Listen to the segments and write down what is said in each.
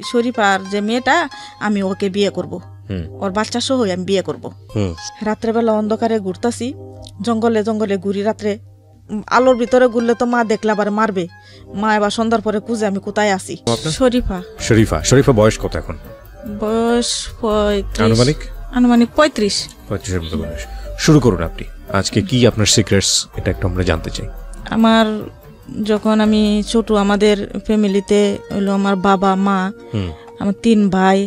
শরীফার যে মেয়েটা আমি ওকে বিয়ে করব, ওর বাচ্চা সহ আমি বিয়ে করব। রাত্রেবেলা অন্ধকারে ঘুরতাছি, জঙ্গলে জঙ্গলে ঘুরি রাত্রে, আলোর ভিতরে ঘুরলে তো মা দেখলে আবার মারবে। মা এবার সন্ধ্যার পরে খুঁজে আমি কোথায় আছি। শরীফা। শরীফা, শরীফা বয়স কত এখন? বয়স 35। আনুমানিক 35 এর মতো বয়স। শুরু করুন আপনি, আজকে কি আপনার সিক্রেটস এটা একটু আমরা জানতে চাই। আমার যখন আমি ছোট, আমাদের ফ্যামিলিতে হলো আমার বাবা মা, আমার 3 ভাই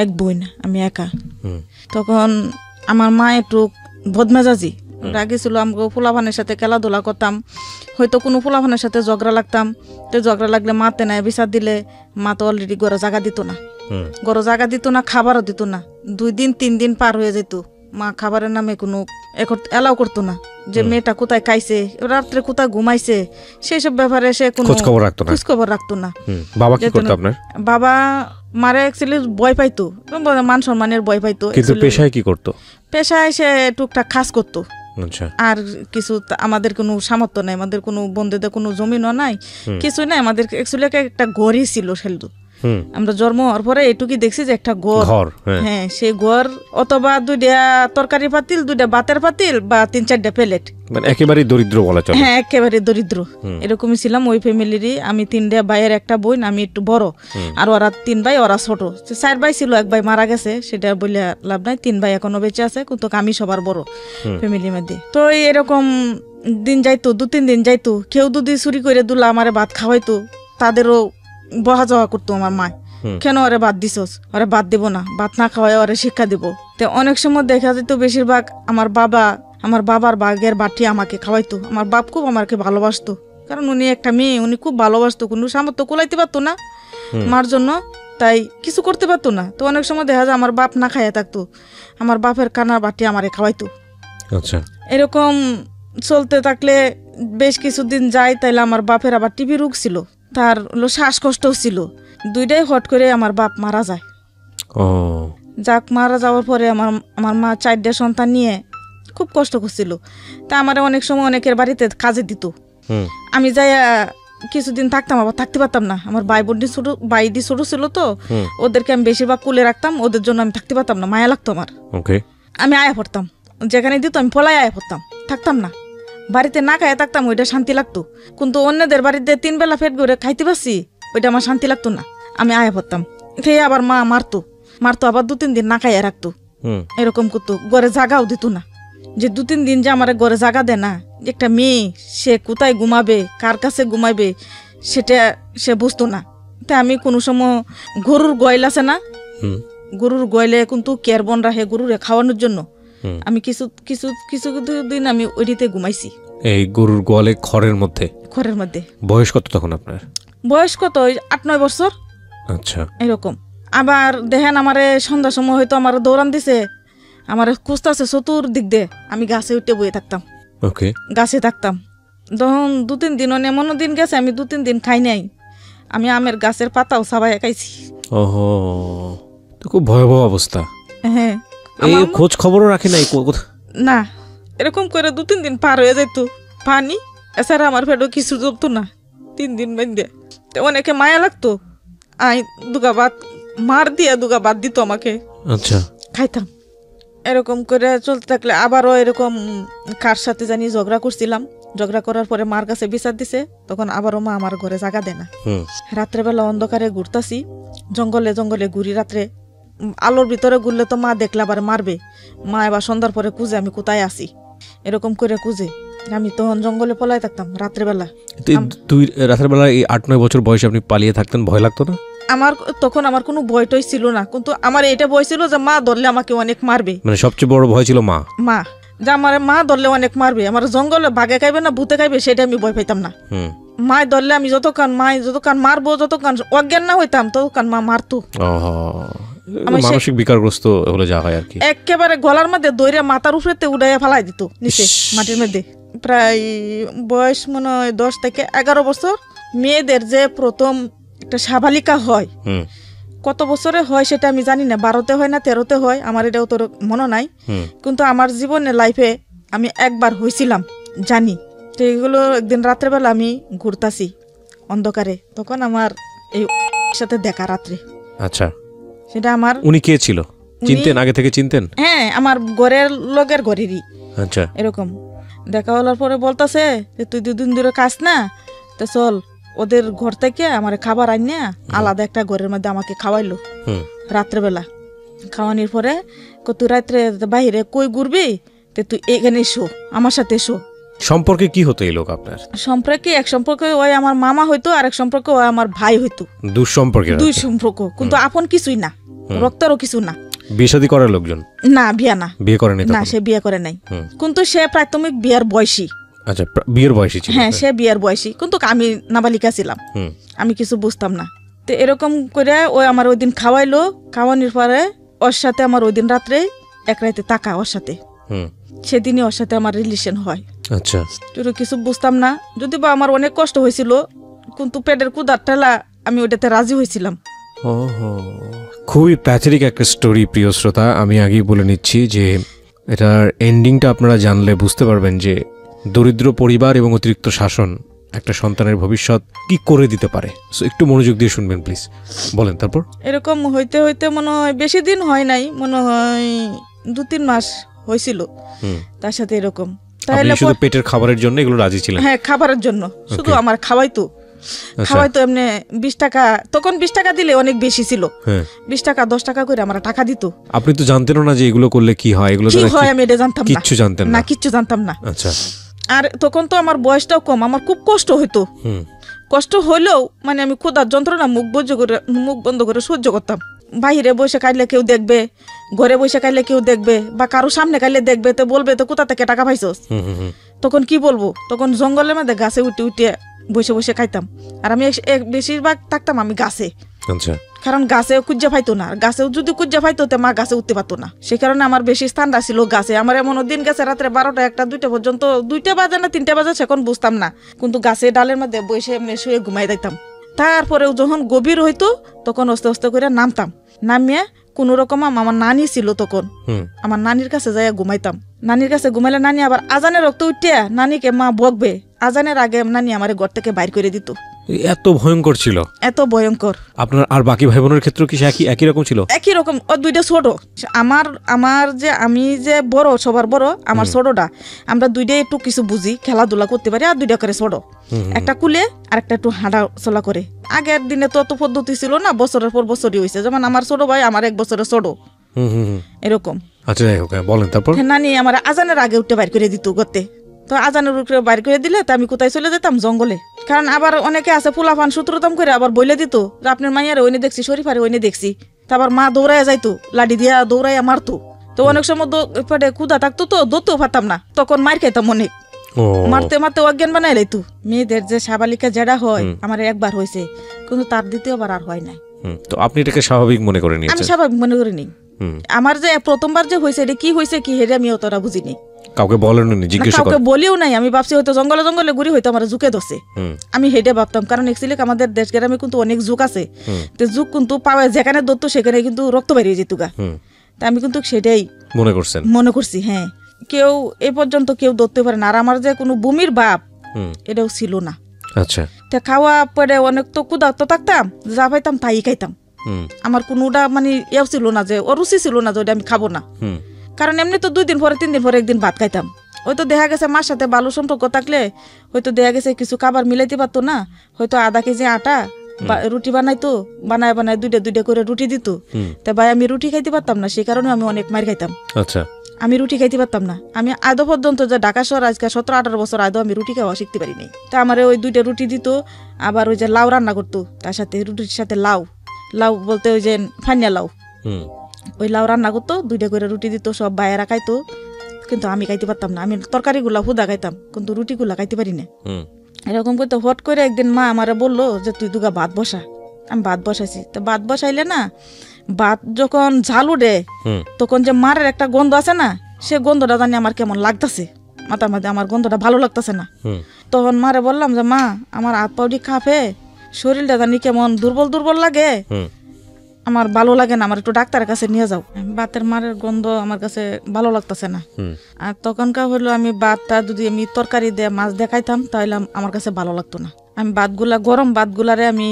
1 বোন, আমি একা। তখন আমার মা একটু বদমেজাজি, রাগে ছিল। আমাকে পোলাপানের সাথে খেলাধুলা করতাম, হয়তো কোনো পোলাপানের সাথে ঝগড়া লাগতাম, তো ঝগড়া লাগলে মাতে নাই, বিচার দিলে মা তো অলরেডি ঘরে জায়গা দিত না, খাবারও দিত না। 2 দিন 3 দিন পার হয়ে যেত, মা খাবারের নামে কোনো এলাও করতো না, যে মেয়েটা কোথায় খাইছে, রাত্রে কোথায় ঘুমাইছে, সেই সব ব্যাপারে সে কোনো খোঁজ খবর রাখতো না। বাবা কি করতো আপনার? বাবা মারে অ্যাকচুয়ালি ভয় পাইতো, মান সম্মানের ভয় পাইতো। কিন্তু পেশায় কি করতো? পেশায় সে টুকটাক কাজ করতো। আর কিছু আমাদের কোনো সামর্থ্য নাই, আমাদের কোনো বন্ধুদের কোনো জমিনও নাই, কিছুই নাই। আমাদের অ্যাকচুয়ালি একটা ঘরই ছিল সেলদু। আমরা জন্ম হওয়ার পরে এটুকি দেখছি যে একটা ঘর, হ্যাঁ, সেই ঘর অথবা 2টা তরকারি পাতিল, 2টা ভাতের পাতিল বা 3-4টা প্লেট, মানে একেবারে দরিদ্র বলা চলে। হ্যাঁ, একেবারে দরিদ্র, এরকমই ছিলাম ওই ফ্যামিলিরই। আমি 3টা ভাইয়ের একটা বোন, আমি একটু বড়, আর ওরা 3 ভাই, ওরা ছোট। 4 ভাই ছিল, 1 ভাই মারা গেছে, সেটা বলে লাভ নাই। 3 ভাই এখনো বেঁচে আছে, কিন্তু আমি সবার বড় ফ্যামিলির মধ্যে। তো এরকম দিন যাইতো, 2-3 দিন যাইতো। কেউ যদি চুরি করে দুলা আমারে ভাত খাওয়াইতো, তাদেরও বহা যাওয়া করতো আমার মা, কেন ওরে ভাত দিছস, ওরে ভাত দিব না, ভাত না খাওয়াই ওরে শিক্ষা দিব। তো অনেক সময় দেখা যেত বেশিরভাগ আমার বাবার বাগের বাটি আমাকে খাওয়াইতো। আমার বাপ খুব আমাকে ভালোবাসতো, কারণ উনি একটা মেয়ে, উনি খুব ভালোবাসতো, কোনো সামর্থ্য কুলাইতে পারতো না মার জন্য, তাই কিছু করতে পারতো না। তো অনেক সময় দেখা যায় আমার বাপ না খাইয়া থাকতো, আমার বাপের কানার বাটি আমারে খাওয়াইতো। আচ্ছা, এরকম চলতে থাকলে বেশ কিছুদিন যায়, তাইলে আমার বাপের আবার টিবি রোগ ছিল, তার শ্বাসকষ্টও ছিল। 2টাই হট করে আমার বাপ মারা যায়। যাক, মারা যাওয়ার পরে আমার মা 4টা সন্তান নিয়ে খুব কষ্ট করছিল। তা আমার অনেক সময় অনেকের বাড়িতে কাজে দিত, আমি যাই কিছুদিন থাকতাম, আবার থাকতে পারতাম না। আমার ভাইটি ছোট ছিল, তো ওদেরকে আমি বেশিরভাগ কুলে রাখতাম, ওদের জন্য আমি থাকতে পারতাম না, মায়া লাগতো আমার। আমি আয়া পড়তাম, যেখানে দিত আমি পলাই আয়া পড়তাম, থাকতাম না। বাড়িতে না খাইয়া থাকতাম, ওইটা শান্তি লাগতো, কিন্তু অন্যদের বাড়িতে 3 বেলা পেট ভরে খাইতে পারছি, ওইটা আমার শান্তি লাগতো না। আমি আয়া পড়তাম, খেয়ে আবার মা মারতো, আবার 2-3 দিন না খাইয়া রাখতো, এরকম করতো। ঘরে জাগাও দিত না, যে 2-3 দিন যে আমার ঘরে জাগা দেয় না, একটা মেয়ে সে কোথায় ঘুমাবে, কার কাছে ঘুমাবে, সেটা সে বুঝতো না। তাই আমি কোনো সময় গরুর গয়ল আছে না, গরুর গয়লে কিন্তু কেয়ারবন রাখে গরুরে খাওয়ানোর জন্য, আমি কিছু দিন আমি ওইটিতে ঘুমাইছি। এই গরুর গোয়ালে খড়ের মধ্যে? বয়স কত তখন আপনার? বয়স কত, 8-9 বছর। আচ্ছা, এরকম। আবার দেখেন আমারে সন্ধ্যার সময় হয়তো আমার দৌড়ান দিছে, আমার কুস্তাছে চতুর্দিক দিয়ে, আমি গাছে উঠে বয়ে থাকতাম, গাছে থাকতাম। তখন 2-3 দিন এমনও দিন গেছে আমি 2-3 দিন খাই নাই, আমি আমের গাছের পাতাও সাবাই খাইছি। ওহো, তো খুব ভয়াবহ অবস্থা। হ্যাঁ, এই খোঁজ খবরও রাখি নাই না, এরকম করে 2-3 দিন পার হয়ে যেত, পানি এছাড়া আমার পেটও কিছু জমতো না 3 দিন বেঁধে। অনেকে মায়া লাগতো, দুগা ভাত মার দিয়া 2গা ভাত দিত আমাকে, আচ্ছা, খাইতাম। এরকম করে চলতে থাকলে আবারও এরকম কার সাথে জানি ঝগড়া করছিলাম, ঝগড়া করার পরে মার কাছে বিচার দিছে, তখন আবারও মা আমার ঘরে জায়গা দেয় না। রাত্রেবেলা অন্ধকারে ঘুরতাছি, জঙ্গলে জঙ্গলে ঘুরি রাত্রে, আলোর ভিতরে ঘুরলে তো মা দেখলে আবার মারবে। মা এবার সন্ধ্যার পরে খুঁজে আমি কোথায় আছি, এরকম করে খুঁজে আমি তখন জঙ্গলে পলাই থাকতাম রাত্রেবেলা। রাতের বেলা এই 8-9 বছর বয়সে আপনি পালিয়ে থাকতেন, ভয় লাগতো না? তখন আমার কোনো ভয়টাই ছিল না, কিন্তু আমার এটা ভয় ছিল যে মা ধরলে আমাকে অনেক মারবে। মানে সবচেয়ে বড় ভয় ছিল মা, যে আমার মা ধরলে অনেক মারবে, আমার জঙ্গলে বাঘে খাইবে না ভূতে খাইবে, সেটা আমি ভয় পাইতাম না। মা ধরলে আমি যতক্ষণ মারবো, যতক্ষণ অজ্ঞান না হইতাম ততক্ষণ মা মারতো। মানসিক বিকারগ্রস্ত হলে যা হয় আর কি, একেবারে গলার মধ্যে দইরে মাথার উপরে উড়াইয়া ফেলাই দিত নিচে মাটির মধ্যে। প্রায় বয়স মনে হয় 10 থেকে 11 বছর। মেয়েদের যে প্রথম একটা সাবালিকা হয়, কত বছরে হয় সেটা আমি জানি না, 12তে হয় না 13তে হয়, আমার এটাও তোর মনে নাই, কিন্তু আমার জীবনে লাইফে আমি একবার হয়েছিলাম জানি। তো এগুলো একদিন রাত্রেবেলা আমি ঘুরতাছি অন্ধকারে, তখন আমার এই সাথে দেখা রাত্রে। আচ্ছা, সেটা আমার উনি কে ছিল? চিনতেন, আগে থেকে চিনতেন? হ্যাঁ, আমার ঘরের লোকের ঘরেরই। আচ্ছা, এরকম দেখা হওয়ার পরে বলতাছে যে তুই 2 দিন ধরে কাজ না, তো চল ওদের ঘর থেকে আমার খাবার আনিয়া আলাদা একটা ঘরের মধ্যে আমাকে খাওয়াইলো রাত্রেবেলা। খাওয়ানোর পরে তুই রাত্রে বাইরে কই ঘুরবি, তো তুই এখানে এসো, আমার সাথে এসো। সম্পর্কে কি হতো এই লোক আপনার? সম্পর্কে এক সম্পর্কে ওই আমার মামা হইতো, আর এক সম্পর্কে ওই আমার ভাই হইতো। দুঃসম্পর্কের? দুই সম্পর্ক, কিন্তু আপন কিছুই না, রক্তেরও কিছু না। বিয়ে শাদী করার লোকজন? না, বিয়ে না, বিয়ে করেনি না, সে বিয়ে করে নাই, কিন্তু সে প্রাথমিক বিয়ের বয়সী। আচ্ছা, বিয়ের বয়সী ছিল? হ্যাঁ, সে বিয়ের বয়সী, কিন্তু আমি নাবালিকা ছিলাম, আমি কিছু বুঝতাম না। তো এরকম করে ওই আমার ওই দিন খাওয়াইলো। খাওয়ানোর পরে ওর সাথে আমার ওই দিন রাত্রে এক রাতে থাকা ওর সাথে, সেদিনই ওর সাথে আমার রিলেশন হয়। আচ্ছা, কিছু বুঝতাম না, যদি বা আমার অনেক কষ্ট হয়েছিল, কিন্তু পেটের কুদার ঠেলা আমি ওটাতে রাজি হয়েছিলাম। খুবই প্যাথেটিক একটা স্টোরি প্রিয় শ্রোতা। আমি আগেই বলে নিচ্ছি যে এটার এন্ডিংটা আপনারা জানলে বুঝতে পারবেন যে দরিদ্র পরিবার এবং অতিরিক্ত শাসন একটা সন্তানের ভবিষ্যৎ কি করে দিতে পারে। সো একটু মনোযোগ দিয়ে শুনবেন প্লিজ। বলেন তারপর। এরকম হইতে হইতে মনে হয় বেশি দিন হয় নাই, মনে হয় 2-3 মাস হয়েছিল তার সাথে এরকম। তাহলে শুধু পেটের খাবারের জন্য এগুলো রাজি ছিলেন? হ্যাঁ, খাবারের জন্য, শুধু আমার খাওয়াইতো এমনি 20 টাকা, তখন 20 টাকা দিলে অনেক বেশি ছিল। 20 টাকা 10 টাকা করে আমার টাকা দিত। আপনি তো জানতেন না যে এগুলো করলে কি হয়? এগুলো কি হয় আমি এটা জানতাম না, কিচ্ছু জানতেন না? কিচ্ছু জানতাম না। আচ্ছা। আর তখন তো আমার বয়সটাও কম, আমার খুব কষ্ট হইতো। কষ্ট হইলেও মানে আমি ক্ষুধার যন্ত্রণা মুখ বন্ধ করে সহ্য করতাম। বাহিরে বসে খাইলে কেউ দেখবে, ঘরে বসে খাইলে কেউ দেখবে, বা কারো সামনে খাইলে দেখবে, তো বলবে তো কোথা থেকে টাকা পাইছস। তখন কি বলবো, তখন জঙ্গলের মধ্যে গাছে উঠে বসে বসে খাইতাম। আর আমি বেশিরভাগ থাকতাম আমি গাছে, কারণ গাছেও কুজ্জা পাইতো না। গাছেও যদি কুজ্জা পাইতো তো মা গাছে উঠতে পারতো না, সে কারণে আমার বেশি স্থানটা ছিল গাছে। আমার এমন দিন গেছে রাত্রে 12টা 1টা 2টা পর্যন্ত, 2টা বাজে না 3টা বাজে সেখন বুঝতাম না, কিন্তু গাছে ডালের মধ্যে বসে এমনি শুয়ে ঘুমাই দিতাম। তারপরেও যখন গভীর হইতো তখন আস্তে আস্তে করে নামিয়ে কোন রকম আমার নানি ছিল তখন, আমার নানির কাছে যাই ঘুমাইতাম। নানির কাছে ঘুমাইলে নানি আবার আজানের রক্ত উঠে নানিকে মা বকবে, আজানের আগে নানি আমার ঘর থেকে বাইর করে দিত। এত ভয়ঙ্কর ছিল? এত ভয়ঙ্কর। আপনার আর বাকি ভাই বোনের ক্ষেত্রে কি একই রকম ছিল? একই রকম। ও 2টা ছোট, আমার যে আমি যে বড়, সবার বড়, আমার ছোটটা। আমরা 2টাই একটু কিছু বুঝি, খেলাধুলা করতে পারি, আর 2টা করে ছোট, একটা কুলে আর একটা একটু হাঁটা চলা করে। আগের দিনে তো অত পদ্ধতি ছিল না, বছরের পর বছরই হয়েছে। যেমন আমার ছোট ভাই আমার 1 বছরের ছোট, এরকম। আচ্ছা, বলেন তারপর। নানি আমার আজানের আগে উঠে বাইর করে দিত করতে। তো আজানের উপরে বাইর করে দিলে তো আমি কোথায় চলে যেতাম, জঙ্গলে। কারণ আবার অনেকে আছে ফুলাফান সূত্রতম করে আবার বলে দিত যে আপনার মাইয়ারে ওইনে দেখছি, শরীফারে ওইনে দেখছি। তারপর মা দৌড়াইয়া যাইতো, লাঠি দিয়া দৌড়াইয়া মারতো। তো অনেক সময় পেটে ক্ষুধা থাকতো, তো ধরতেও পারতাম না, তখন মার খাইতাম অনেক। মারতে মারতে অজ্ঞান বানাই লাইতো। মেয়েদের যে সাবালিকা যেটা হয় আমার একবার হয়েছে, কিন্তু তার দ্বিতীয়বার আর হয় নাই। তো আপনি এটাকে স্বাভাবিক মনে করে নিয়েছেন? আমি স্বাভাবিক মনে করে নিই। আমার যে প্রথমবার যে হয়েছে, এটা কি হয়েছে কি হেরে আমি অতটা বুঝিনি। কাউকে বলেননি? জিজ্ঞেস করেন? কাউকে বলিও নাই। আমি ভাবছি হয়তো জঙ্গলে ঘুরি হয়তো আমার ঝুঁকে ধরছে, আমি হেঁটে ভাবতাম। কারণ অ্যাকচুয়ালি আমাদের দেশ গ্রামে কিন্তু অনেক ঝুঁক আছে, তো ঝুঁক কিন্তু পাওয়া যেখানে ধরতো সেখানে কিন্তু রক্ত বেরিয়ে যেত গা। তা আমি কিন্তু সেটাই মনে করছি। হ্যাঁ, কেউ এ পর্যন্ত কেউ ধরতে পারে না। আর আমার যে কোনো বমির ভাব এটাও ছিল না। আচ্ছা। তা খাওয়া পরে অনেক তো ক্ষুধার্ত থাকতাম, যা পাইতাম তাই খাইতাম। আমার কোনোটা মানে এও ছিল না যে অরুচি ছিল না যে ওটা আমি খাবো না। কারণ এমনি তো 2 দিন পরে 3 দিন পরে একদিন ভাত খাইতাম। হয়তো দেখা গেছে মার সাথে ভালো সম্পর্ক থাকলে হয়তো দেখা গেছে কিছু খাবার মিলাইতে পারতো না, হয়তো আধা কেজি আটা রুটি বানাইতো, বানায় 2টা করে রুটি দিত। তা ভাই আমি রুটি খাইতে পারতাম না, সেই কারণে আমি অনেক মার খাইতাম। আচ্ছা। আমি রুটি খাইতে পারতাম না। আমি আদৌ পর্যন্ত যে ঢাকা শহর আজকে 17-18 বছর আদৌ আমি রুটি খাওয়া শিখতে পারিনি। তা আমার ওই 2টা রুটি দিত, আবার ওই যে লাউ রান্না করতো, তার সাথে রুটির সাথে লাউ বলতে ওই যে ফানিয়া লাউ, ওই লাউ রান্না করতো, 2টা করে রুটি দিত। সব ভাইয়েরা খাইতো, কিন্তু আমি খাইতে পারতাম না। আমি তরকারিগুলা হুদা খাইতাম, কিন্তু রুটিগুলা খাইতে পারি না। এরকম করতে হট করে একদিন মা আমারে বললো যে তুই দুগা ভাত বসা। আমি ভাত বসাইছি। তো ভাত বসাইলে না, ভাত যখন ঝাল উঠে তখন যে মারের একটা গন্ধ আছে না, সে গন্ধটা জানি আমার কেমন লাগতেছে, মাথার মধ্যে আমার গন্ধটা ভালো লাগতেছে না। তখন মারে বললাম যে মা আমার হাত পাউডি খাফে, শরীরটা জানি কেমন দুর্বল লাগে, আমার ভালো লাগে না, আমার একটু ডাক্তারের কাছে নিয়ে যাও। ভাতের মারের গন্ধ আমার কাছে ভালো লাগতেছে না। আর তখনকার হলো আমি ভাতটা যদি আমি তরকারি দিয়ে মাছ দেখাইতাম তাহলে আমার কাছে ভালো লাগতো না। আমি গরম ভাতগুলারে আমি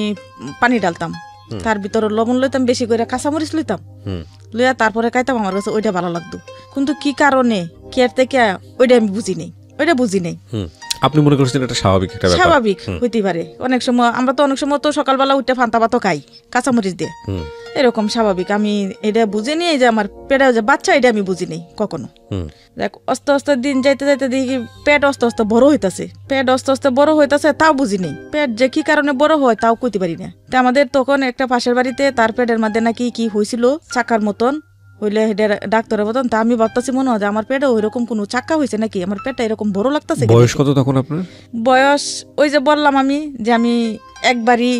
পানি ডালতাম, তার ভিতরে লবণ লইতাম বেশি করে, কাঁচামরিচ লইতাম, লইয়া তারপরে খাইতাম। আমার কাছে ওইটা ভালো লাগতো, কিন্তু কি কারণে কেয়ার থেকে ওইটা আমি বুঝি নেই। আপনি মনে করছেন এটা স্বাভাবিক একটা ব্যাপার? স্বাভাবিক হইতে পারে। অনেক সময় আমরা তো অনেক সময় তো সকালবেলা উঠে ফান্তা ভাতও খাই কাঁচামরিচ দিয়ে, এরকম স্বাভাবিক। আমি এটা বুঝি নি যে আমার পেটে যে বাচ্চা, এটা আমি বুঝি নেই কখনো। দেখ আস্তে আস্তে দিন যাইতে যাইতে দেখি পেট আস্তে আস্তে বড় হইতাছে, তাও বুঝি নেই পেট যে কি কারণে বড় হয় তাও কইতে পারি না। তা আমাদের তখন একটা পাশের বাড়িতে তার পেটের মধ্যে নাকি কি হয়েছিল, চাকার মতন হইলে ডাক্তারের মতন। তা আমি ভাবতেছি মনে হয় যে আমার পেটে ওইরকম কোনো চাক্কা হয়েছে নাকি, আমার পেটটা এরকম বড় লাগতেছে। বয়স কত তখন আপনার? বয়স ওই যে বললাম আমি যে আমি একবারই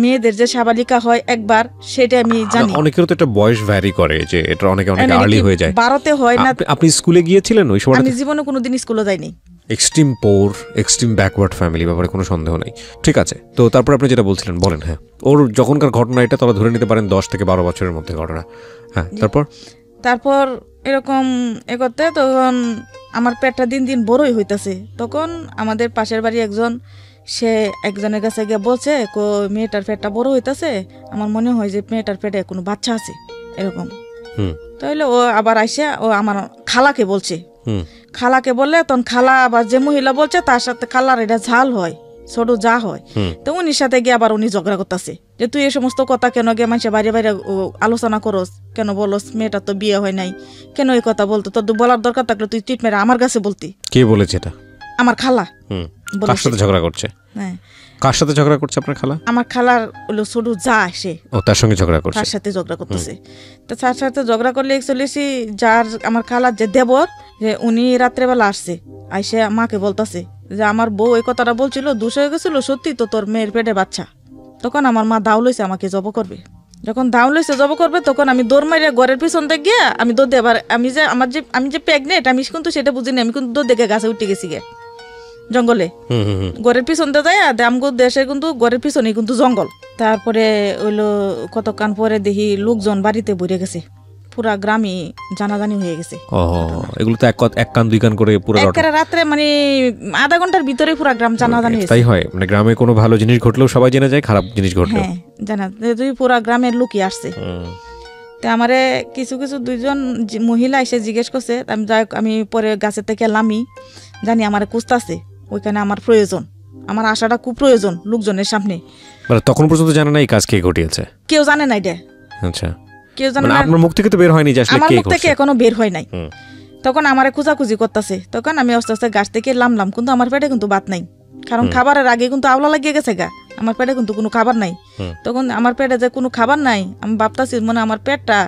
মেয়েদের যে সাবালিকা হয় একবার, সেটা আমি জানি। অনেকের তো একটা বয়স ভ্যারি করে, যে এটা অনেক আর্লি হয়ে যায়। 12তে হয় না। আপনি স্কুলে গিয়েছিলেন ওই সময়? আমি জীবনে কোনোদিন স্কুলে যাইনি। এক্সট্রিম পোর, এক্সট্রিম ব্যাকওয়ার্ড ফ্যামিলি, ব্যাপারে কোনো সন্দেহ নেই। ঠিক আছে, তো তারপর আপনি যেটা বলছিলেন বলেন। হ্যাঁ, ওর যখনকার ঘটনা এটা তারা ধরে নিতে পারেন 10 থেকে 12 বছরের মধ্যে ঘটনা। হ্যাঁ, তারপর এরকম করতে তখন আমার পেটটা দিন দিন বড়ই হইতাছে। তখন আমাদের পাশের বাড়ি সে একজনের কাছে গিয়ে বলছে, মেয়েটার পেটটা বড় হইতাছে, আমার মনে হয় যে মেয়েটার পেটে কোনো বাচ্চা আছে এরকম। তাহলে ও আবার আইসা ও আমার খালাকে বলছে, খালাকে বললে তখন খালা আবার যে মহিলা বলছে তার সাথে খালার এটা ঝাল হয়, ছোট যা হয়। তো উনির সাথে গিয়ে আবার উনি ঝগড়া করতেছে যে তুই এই সমস্ত কথা কেন গিয়ে মানুষের বাইরে বাইরে আলোচনা করস, কেন বলস মেয়েটা তো বিয়ে হয় নাই, কেন এই কথা বলতো, তোর বলার দরকার থাকলে তুই চিট মেরে আমার কাছে বলতি। কে বলেছে এটা? আমার খালা। কার সাথে ঝগড়া করছে? হ্যাঁ, কার সাথে ঝগড়া করছে আপনার খালা? আমার খালার হলো ছোট যা, সে তার সঙ্গে ঝগড়া করছে, তার সাথে ঝগড়া করতেছে। তো তার সাথে ঝগড়া করলে চলেছি যার আমার খালার যে দেবর, যে উনি রাত্রেবেলা আসছে, আইসে মাকে বলতেছে যে আমার বউ এই কথাটা বলছিল, দুষ হয়ে গেছিল, সত্যি তো তোর মেয়ের পেটে বাচ্চা। তখন আমার মা দাও লইছে আমাকে জব করবে। যখন দাও লইছে জব করবে, তখন আমি দৌড় মারিয়া ঘরের পিছন থেকে গিয়ে আমি দৌড় দিয়ে, আমি যে প্রেগনেন্ট আমি কিন্তু সেটা বুঝিনি, আমি কিন্তু দৌড় দেখে গাছে উঠে গেছি গে জঙ্গলে, ঘরের পিছন দিয়ে যায় আমগো দেশে কিন্তু ঘরের পিছনে কিন্তু জঙ্গল। তারপরে হইলো কতক্ষণ পরে দেখি লোকজন বাড়িতে বইরে গেছে, পুরা গ্রামে জানাজানি হয়ে গেছে। এগুলো তো এক কান দুই কান করে পুরো রাত্রে মানে আধা ঘন্টার ভিতরে পুরা গ্রাম জানাজানি হয়েছে। তাই হয়, মানে গ্রামে কোনো ভালো জিনিস ঘটলেও সবাই জেনে যায়, খারাপ জিনিস ঘটলেও। হ্যাঁ, জানা তুই পুরা গ্রামের লোকই আসছে। তো আমারে কিছু দুইজন মহিলা এসে জিজ্ঞেস করছে, আমি পরে গাছের থেকে লামি জানি আমার কুস্তাছে, ওইখানে আমার প্রয়োজন, আমার আশাটা খুব প্রয়োজন লোকজনের সামনে। তখন পর্যন্ত জানে না এই কাজ কে ঘটিয়েছে? কেউ জানে না এটা। আচ্ছা, কেউ জানে না। আপনার মুখ থেকে তো বের হয়নি যে আসলে কে করছে? আমার মুখ থেকে এখনো বের হয় নাই। তখন আমারে খোঁজাখুঁজি করতেছে, তখন আমি আস্তে আস্তে গাছ থেকে লামলাম, কিন্তু আমার পেটে কিন্তু ভাত নাই, কারণ খাবারের আগে কিন্তু আওলা লাগিয়ে গেছে গা, আমার পেটে কিন্তু কোনো খাবার নাই। তখন আমার পেটে যে কোনো খাবার নাই, আমি ভাবতাছি মানে আমার পেটটা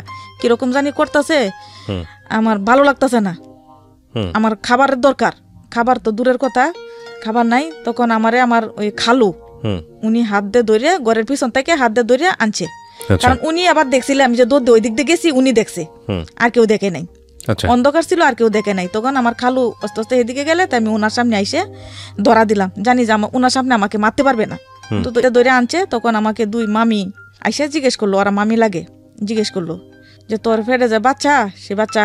কিরকম জানি করতেছে, আমার ভালো লাগতেছে না, আমার খাবারের দরকার। খাবার তো দূরের কথা, খাবার নাই। তখন আমার ওই খালু উনি হাত দিয়ে ধরে ঘরের পিছন থেকে হাত দিয়ে ধরে আনছে, কারণ উনি আবার দেখছিল আমি যে দৌড় ওই দিক দিয়ে গেছি, উনি দেখছে, আর কেউ দেখে নাই, অন্ধকার ছিল আর কেউ দেখে নাই। তখন আমার খালু আস্তে আস্তে এদিকে গেলে, তাই আমি ওনার সামনে আইসে ধরা দিলাম, জানি যে ওনার সামনে আমাকে মারতে পারবে না, তো ধরে আনছে। তখন আমাকে দুই মামি আইসে জিজ্ঞেস করলো, ওরা মামি লাগে, জিজ্ঞেস করলো যে তোর পেটে যে বাচ্চা, সে বাচ্চা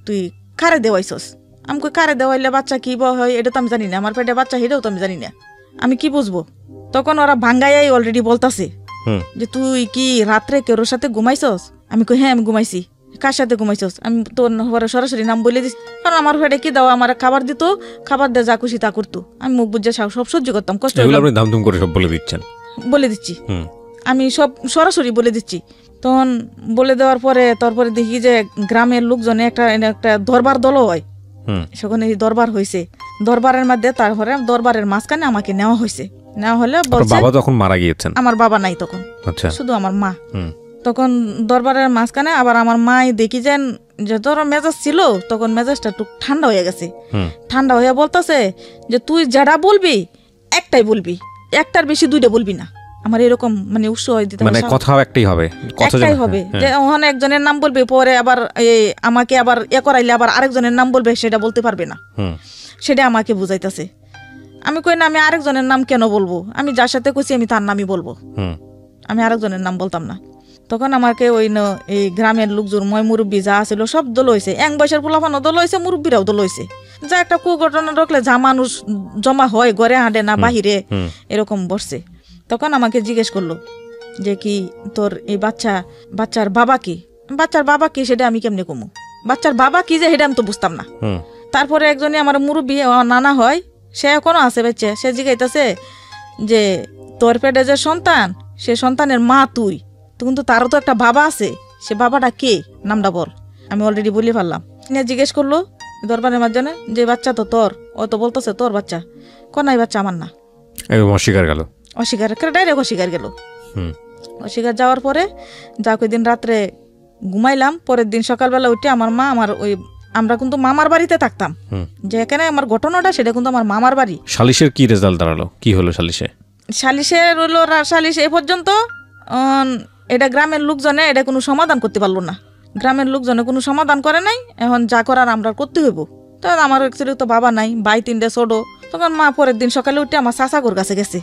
তুই কারে দেওয়াইছস? আমাকে কারে দেওয়াইলে বাচ্চা কি হয় এটা তো আমি জানি না, আমার পেটে বাচ্চা সেটাও তো আমি জানি না, আমি কি বুঝবো? তখন ওরা ভাঙ্গাই অলরেডি বলতাছে যে তুই কি রাত্রে কেউ সাথে ঘুমাইছস? আমি কই হ্যাঁ আমি ঘুমাইছি। কার সাথে ঘুমাইছস? আমি তোর সরাসরি নাম বলে দিস, কারণ আমার পেটে কি দাও, আমার খাবার দিত, খাবার দিয়ে যা খুশি তা করতো, আমি মুখ বুঝে সব সহ্য করতাম, কষ্ট করে সব বলে দিচ্ছেন? বলে দিচ্ছি, আমি সব সরাসরি বলে দিচ্ছি। তখন বলে দেওয়ার পরে তারপরে দেখি যে গ্রামের লোকজনে একটা দরবার দলও হয়, সেখানে দরবার হয়েছে, দরবারের মধ্যে তারপরে দরবারের মাঝখানে আমাকে নেওয়া হয়েছে। নেওয়া হলে বাবা তখন মারা গিয়েছেন? আমার বাবা নাই তখন, শুধু আমার মা। তখন দরবারের মাঝখানে আবার আমার মাই দেখি যে তোর মেজাজ ছিল, তখন মেজাজটা একটু ঠান্ডা হয়ে গেছে, ঠান্ডা হয়ে বলতেছে যে তুই যেটা বলবি একটাই বলবি, একটার বেশি দুইটা বলবি না। আমার এরকম মানে উৎসাহ দিতে, মানে কথাও একটাই হবে, একটাই হবে, যে ওখানে একজনের নাম বলবে, পরে আবার আমাকে আবার করাইলে আবার আরেকজনের নাম বলবে, সেটা বলতে পারবে না, সেটা আমাকে বুঝাইতেছে। আমি কই না, আমি আরেকজনের নাম কেন বলবো, আমি যার সাথে কইছি আমি তার নামই বলবো, আমি আরেকজনের নাম বলতাম না। তখন আমাকে ওই এই গ্রামের লোকজন মুরব্বী যা ছিল সব দল হয়েছে, এক বয়সের পোলাপানও দল হয়েছে, মুরব্বীরাও দল হয়েছে, যা একটা কুঘটনা রাখলে যা মানুষ জমা হয়, ঘরে হাঁটে না বাহিরে, এরকম বসছে। তখন আমাকে জিজ্ঞেস করলো যে কি তোর এই বাচ্চার বাবা কি সেটা আমি কেমনে কমু, বাচ্চার বাবা কি যে সেটা আমি তো বুঝতাম না। তারপরে একজনে আমার মুরব্বী নানা হয়, সে এখনো আছে বেঁচে, সে জিজ্ঞাইতেছে যে তোর পেটে যে সন্তান, সে সন্তানের মা তুই, কিন্তু তারও তো একটা বাবা আছে, সে বাবাটা কে, নামটা বল। আমি অলরেডি বলে ফেললাম। জিজ্ঞেস করলো দরবারের মাধ্যমে যে বাচ্চা তো তোর, ও তো বলতেছে তোর বাচ্চা, কোনাই বাচ্চা আমার না, অস্বীকার গেল, ডাইরেক্ট অস্বীকার গেল। অস্বীকার যাওয়ার পরে যা কয়েকদিন রাত্রে ঘুমাইলাম, পরের দিন সকালবেলা উঠে আমার মা, আমরা কিন্তু মামার বাড়িতে থাকতাম, যে এখানে আমার ঘটনাটা সেটা কিন্তু আমার মামার বাড়ি। সালিশের কি রেজাল্ট দাঁড়ালো, কি হলো সালিশের হলো সালিশ এ পর্যন্ত এটা গ্রামের লোকজনে এটা কোনো সমাধান করতে পারলো না, গ্রামের লোকজনে কোনো সমাধান করে নাই। এখন যা করার আমরা করতে হইব। তো আমার অ্যাকচুয়ালি তো বাবা নাই, ভাই 3টে ছোট। তখন মা পরের দিন সকালে উঠে আমার চাচাগোর কাছে গেছে,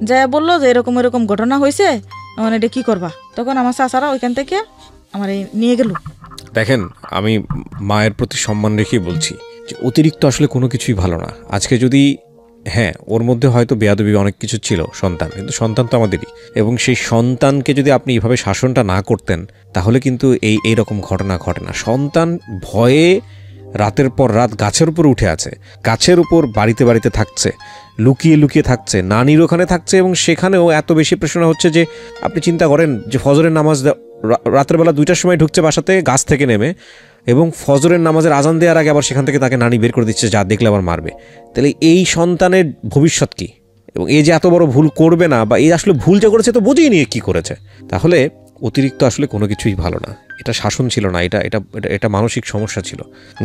যা বললো যে এরকম ঘটনা হয়েছে, এখন এটা কি করবা। তখন আমার চাচারা ওইখান থেকে আমার নিয়ে গেল। দেখেন, আমি মায়ের প্রতি সম্মান রেখেই বলছি যে অতিরিক্ত আসলে কোনো কিছুই ভালো না। আজকে যদি হ্যাঁ ওর মধ্যে হয়তো বেয়াদবি অনেক কিছু ছিল, সন্তান, কিন্তু সন্তান তো আমাদেরই, এবং সেই সন্তানকে যদি আপনি এইভাবে শাসনটা না করতেন তাহলে কিন্তু এইরকম ঘটনা ঘটে না। সন্তান ভয়ে রাতের পর রাত গাছের উপর উঠে আছে, গাছের উপর বাড়িতে থাকছে, লুকিয়ে থাকছে, নানির ওখানে থাকছে, এবং সেখানেও এত বেশি প্রেশার হচ্ছে যে আপনি চিন্তা করেন যে ফজরের নামাজ রাতের বেলা 2টার সময় ঢুকছে বাসাতে গাছ থেকে নেমে, এবং ফজরের নামাজের আজান দেওয়ার আগে আবার সেখান থেকে তাকে নানি বের করে দিচ্ছে, যা দেখলে আবার মারবে। তাহলে এই সন্তানের ভবিষ্যৎ কি, এবং এই যে এত বড় ভুল করবে না, বা এই আসলে ভুল যে করেছে তো বোঝেই নিয়ে কি করেছে। তাহলে অতিরিক্ত আসলে কোনো কিছুই ভালো না। এটা শাসন ছিল না, এটা মানসিক সমস্যা ছিল।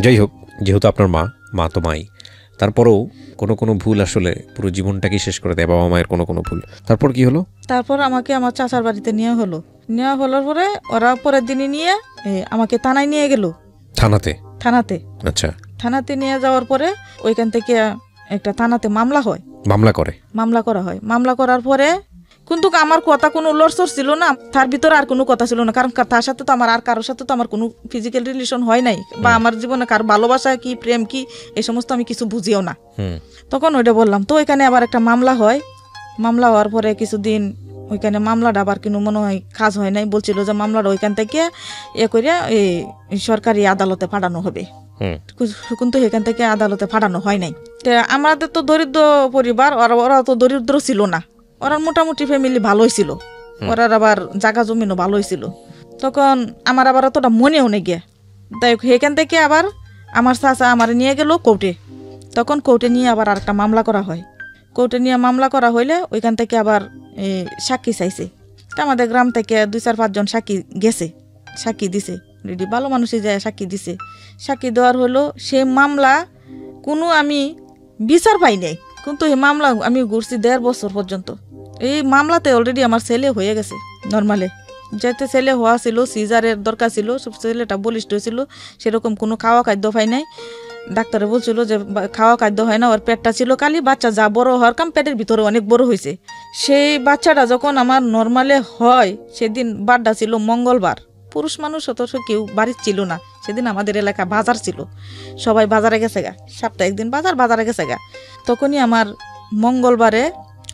যাই হোক, যেহেতু আপনার মা তো মাই, তারপরেও কোনো ভুল আসলে পুরো জীবনটাকে শেষ করে দেয়, বাবা মায়ের কোনো ভুল। তারপর কি হলো? তারপর আমাকে আমার চাচার বাড়িতে নেওয়া হলো পরে ওরা পরের দিনই নিয়ে আমাকে থানায় নিয়ে গেল। থানাতে আচ্ছা। থানাতে নিয়ে যাওয়ার পরে ওইখান থেকে একটা থানাতে মামলা করা হয়। মামলা করার পরে কিন্তু আমার কথা কোনো লড়সড় ছিল না, তার ভিতরে আর কোনো কথা ছিল না, কারণ তার সাথে তো আমার আর কারোর সাথে তো আমার কোনো ফিজিক্যাল রিলেশন হয় নাই, বা আমার জীবনে কার ভালোবাসা কি প্রেম কি এই সমস্ত আমি কিছু বুঝিও না। তখন ওইটা বললাম। তো ওইখানে আবার একটা মামলা হওয়ার পরে কিছুদিন ওইখানে মামলাটা আবার কিন্তু মনে হয় কাজ হয় নাই, বলছিল যে মামলাটা ওইখান থেকে করে সরকারি আদালতে পাঠানো হবে, কিন্তু এখান থেকে আদালতে পাঠানো হয় নাই। আমাদের তো দরিদ্র পরিবার, ওরা তো দরিদ্র ছিল না, ওরা মোটামুটি ফ্যামিলি ভালোই ছিল, ওরার আবার জায়গা জমিনও ভালোই ছিল। তখন আমার আবার অতটা মনেও নেই গিয়ে, তাই সেখান থেকে আবার আমার চাচা আমার নিয়ে গেল কোর্টে। তখন কোর্টে নিয়ে আবার আর একটা মামলা করা হয়। কোর্টে নিয়ে মামলা করা হইলে ওইখান থেকে আবার সাক্ষী চাইছে। আমাদের গ্রাম থেকে 2-4-5 জন সাক্ষী দিছে, রেডি ভালো মানুষই যায় সাক্ষী দিছে। সাক্ষী দেওয়ার হলো সে মামলা কোনো আমি বিচার পাই নাই, কিন্তু এই মামলা আমি ঘুরছি 1.5 বছর পর্যন্ত। এই মামলাতে অলরেডি আমার ছেলে হয়ে গেছে নর্মালে, যাতে ছেলে হওয়া ছিল, সিজারের দরকার ছিল, সব ছেলেটা বলিষ্ঠ হয়েছিল, সেরকম কোনো খাওয়া খাদ্য পাই নাই। ডাক্তারে বলছিল যে খাওয়া খাদ্য হয় না, ওর পেটটা ছিল কালি, বাচ্চা যা বড় হওয়ার কাম পেটের ভিতরে অনেক বড় হয়েছে। সেই বাচ্চাটা যখন আমার নর্মালে হয়, সেদিন বারটা ছিল মঙ্গলবার, পুরুষ মানুষ অথচ কেউ বাড়ির ছিল না। সেদিন আমাদের এলাকা বাজার ছিল, সবাই বাজারে গেছে গা, সপ্তাহে একদিন বাজারে গেছে গা। তখনই আমার মঙ্গলবারে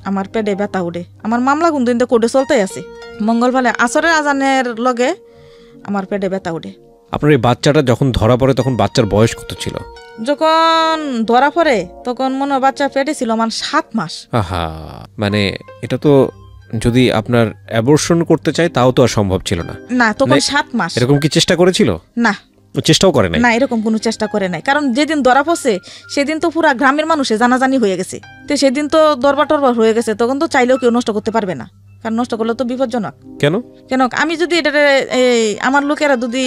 আমার পেটে ব্যথা উঠে। আমার মামলা কিন্তু কোর্টে চলতেই আছে। মঙ্গলবারে আসরের আজানের লগে আমার পেটে ব্যথা উঠে। আপনার এই বাচ্চাটা যখন ধরা পড়ে তখন বাচ্চার বয়স কত ছিল? যখন ধরা পড়ে তখন মনে হয় বাচ্চা পেটে ছিল আমার 7 মাস। আহা, মানে এটা তো যদি আপনার অ্যাবর্শন করতে চায় তাও তো আর সম্ভব ছিল না। না, তখন 7 মাস। এরকম কি চেষ্টা করেছিল? না, চেষ্টাও করে নাই। না, এরকম কোনো চেষ্টা করে নাই, কারণ যেদিন ধরা পড়ছে সেদিন তো পুরা গ্রামের মানুষে জানাজানি হয়ে গেছে। তো সেদিন তো দরবার টরবার হয়ে গেছে, তখন তো চাইলেও কেউ নষ্ট করতে পারবে না, কারণ নষ্ট করলে তো বিপজ্জনক। কেন আমি যদি এটা আমার লোকেরা যদি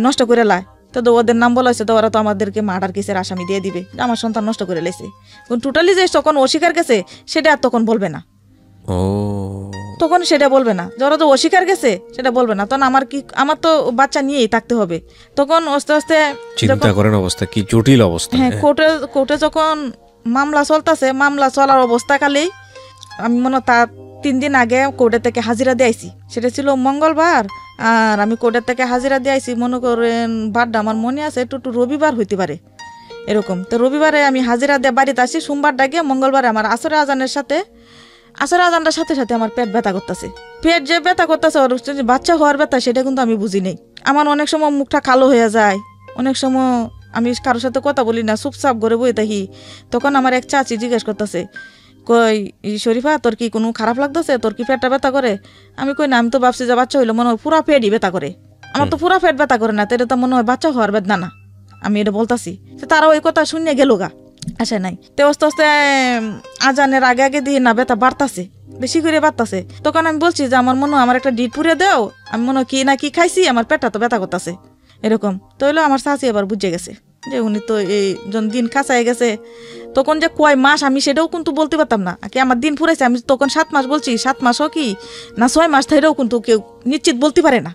নষ্ট করে লাই, তো ওদের নাম বলা হয়েছে, তো ওরা তো আমাদেরকে মার্ডার কেসের আসামি দিয়ে দিবে, আমার সন্তান নষ্ট করে লেছে। টোটালি যে তখন অস্বীকার গেছে সেটা আর তখন বলবে না। তখন সেটা বলবে না, যারা তো অস্বীকার গেছে সেটা বলবে না। তখন আমার তো বাচ্চা নিয়েই থাকতে হবে। তখন আস্তে আস্তে চিন্তা করেন, অবস্থা কি জটিল অবস্থা। হ্যাঁ, কোর্টে যখন মামলা চলতেছে, মামলা চলার অবস্থাকালেই আমি মনে তার 3 দিন আগে কোর্টের থেকে হাজিরা দিয়ে আইছি, সেটা ছিল মঙ্গলবার। আর আমি কোর্টের থেকে হাজিরা দিয়ে আইছি মনে করেন বারটা আমার মনে আছে একটু রবিবার হইতে পারে এরকম। তো রবিবারে আমি হাজিরা দিয়ে বাড়িতে আসি, সোমবার ডাকে মঙ্গলবারে আমার আসরে আজানের সাথে আসর আজানটার সাথে সাথে আমার পেট ব্যথা করতেছে। পেট যে ব্যথা করতেছে ওর যে বাচ্চা হওয়ার ব্যথা সেটা কিন্তু আমি বুঝি নেই। আমার অনেক সময় মুখটা কালো হয়ে যায়, অনেক সময় আমি কারোর সাথে কথা বলি না, চুপচাপ করে বই থাকি। তখন আমার এক চাচি জিজ্ঞেস করতেছে, কই শরীফা তোর কি কোনো খারাপ লাগতেছে, তোর কি পেটটা ব্যথা করে? আমি কই না, আমি তো ভাবছি যে বাচ্চা হইলো মনে হয় পুরা পেটই ব্যথা করে। আমার তো পুরা পেট ব্যথা করে না, তো এটা তো মনে হয় বাচ্চা হওয়ার বেদনা না। আমি এটা বলতাছি, তারা ওই কথা শুনে গেল গা, আসে নাই। তো আস্তে আস্তে আজানের আগে আগে দিয়ে না ব্যথা বাড়তাছে, বেশি করে বাড়তাছে। তখন আমি বলছি যে আমার মনে হয় আমার একটা ডিট পুড়ে দাও, আমি মনে হয় কি না কি খাইছি, আমার পেটটা তো ব্যথা করতেছে এরকম। তো হইলো আমার শাশি এবার বুঝে গেছে যে উনি তো এই দিন কাঁচাই গেছে। তখন যে কয় মাস আমি সেটাও কিন্তু বলতে পারতাম না, কি আমার দিন ফুরাইছে। আমি তখন 7 মাস বলছি, 7 মাসও কি না 6 মাস থাইলেও কিন্তু কেউ নিশ্চিত বলতে পারে না।